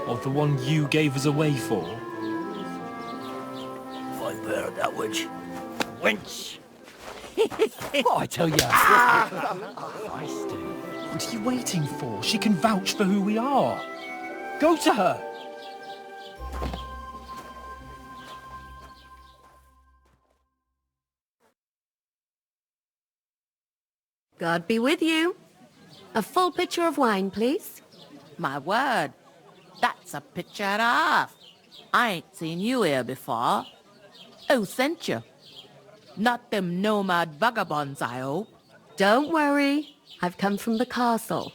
Or the one you gave us away for? Find better that witch. Wench! What I tell you? What are you waiting for? She can vouch for who we are. Go to her. God be with you. A full pitcher of wine, please. My word, that's a picture and a half. I ain't seen you here before. Who sent you? Not them nomad vagabonds, I hope. Don't worry. I've come from the castle.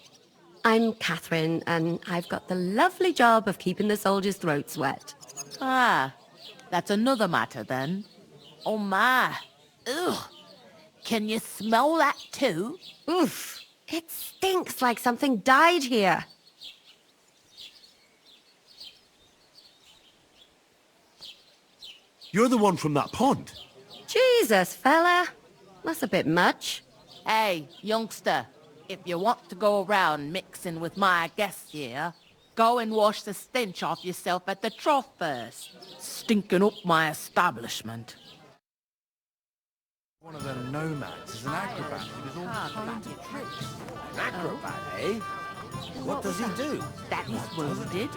I'm Catherine, and I've got the lovely job of keeping the soldiers' throats wet. Ah, that's another matter then. Oh my. Ugh. Can you smell that too? Oof. It stinks like something died here. You're the one from that pond. Jesus, fella. That's a bit much. Hey, youngster, if you want to go around mixing with my guests here, go and wash the stench off yourself at the trough first. Stinking up my establishment. One of them nomads is an acrobat who does all kinds of tricks. An acrobat, eh? What does he do? That is wounded.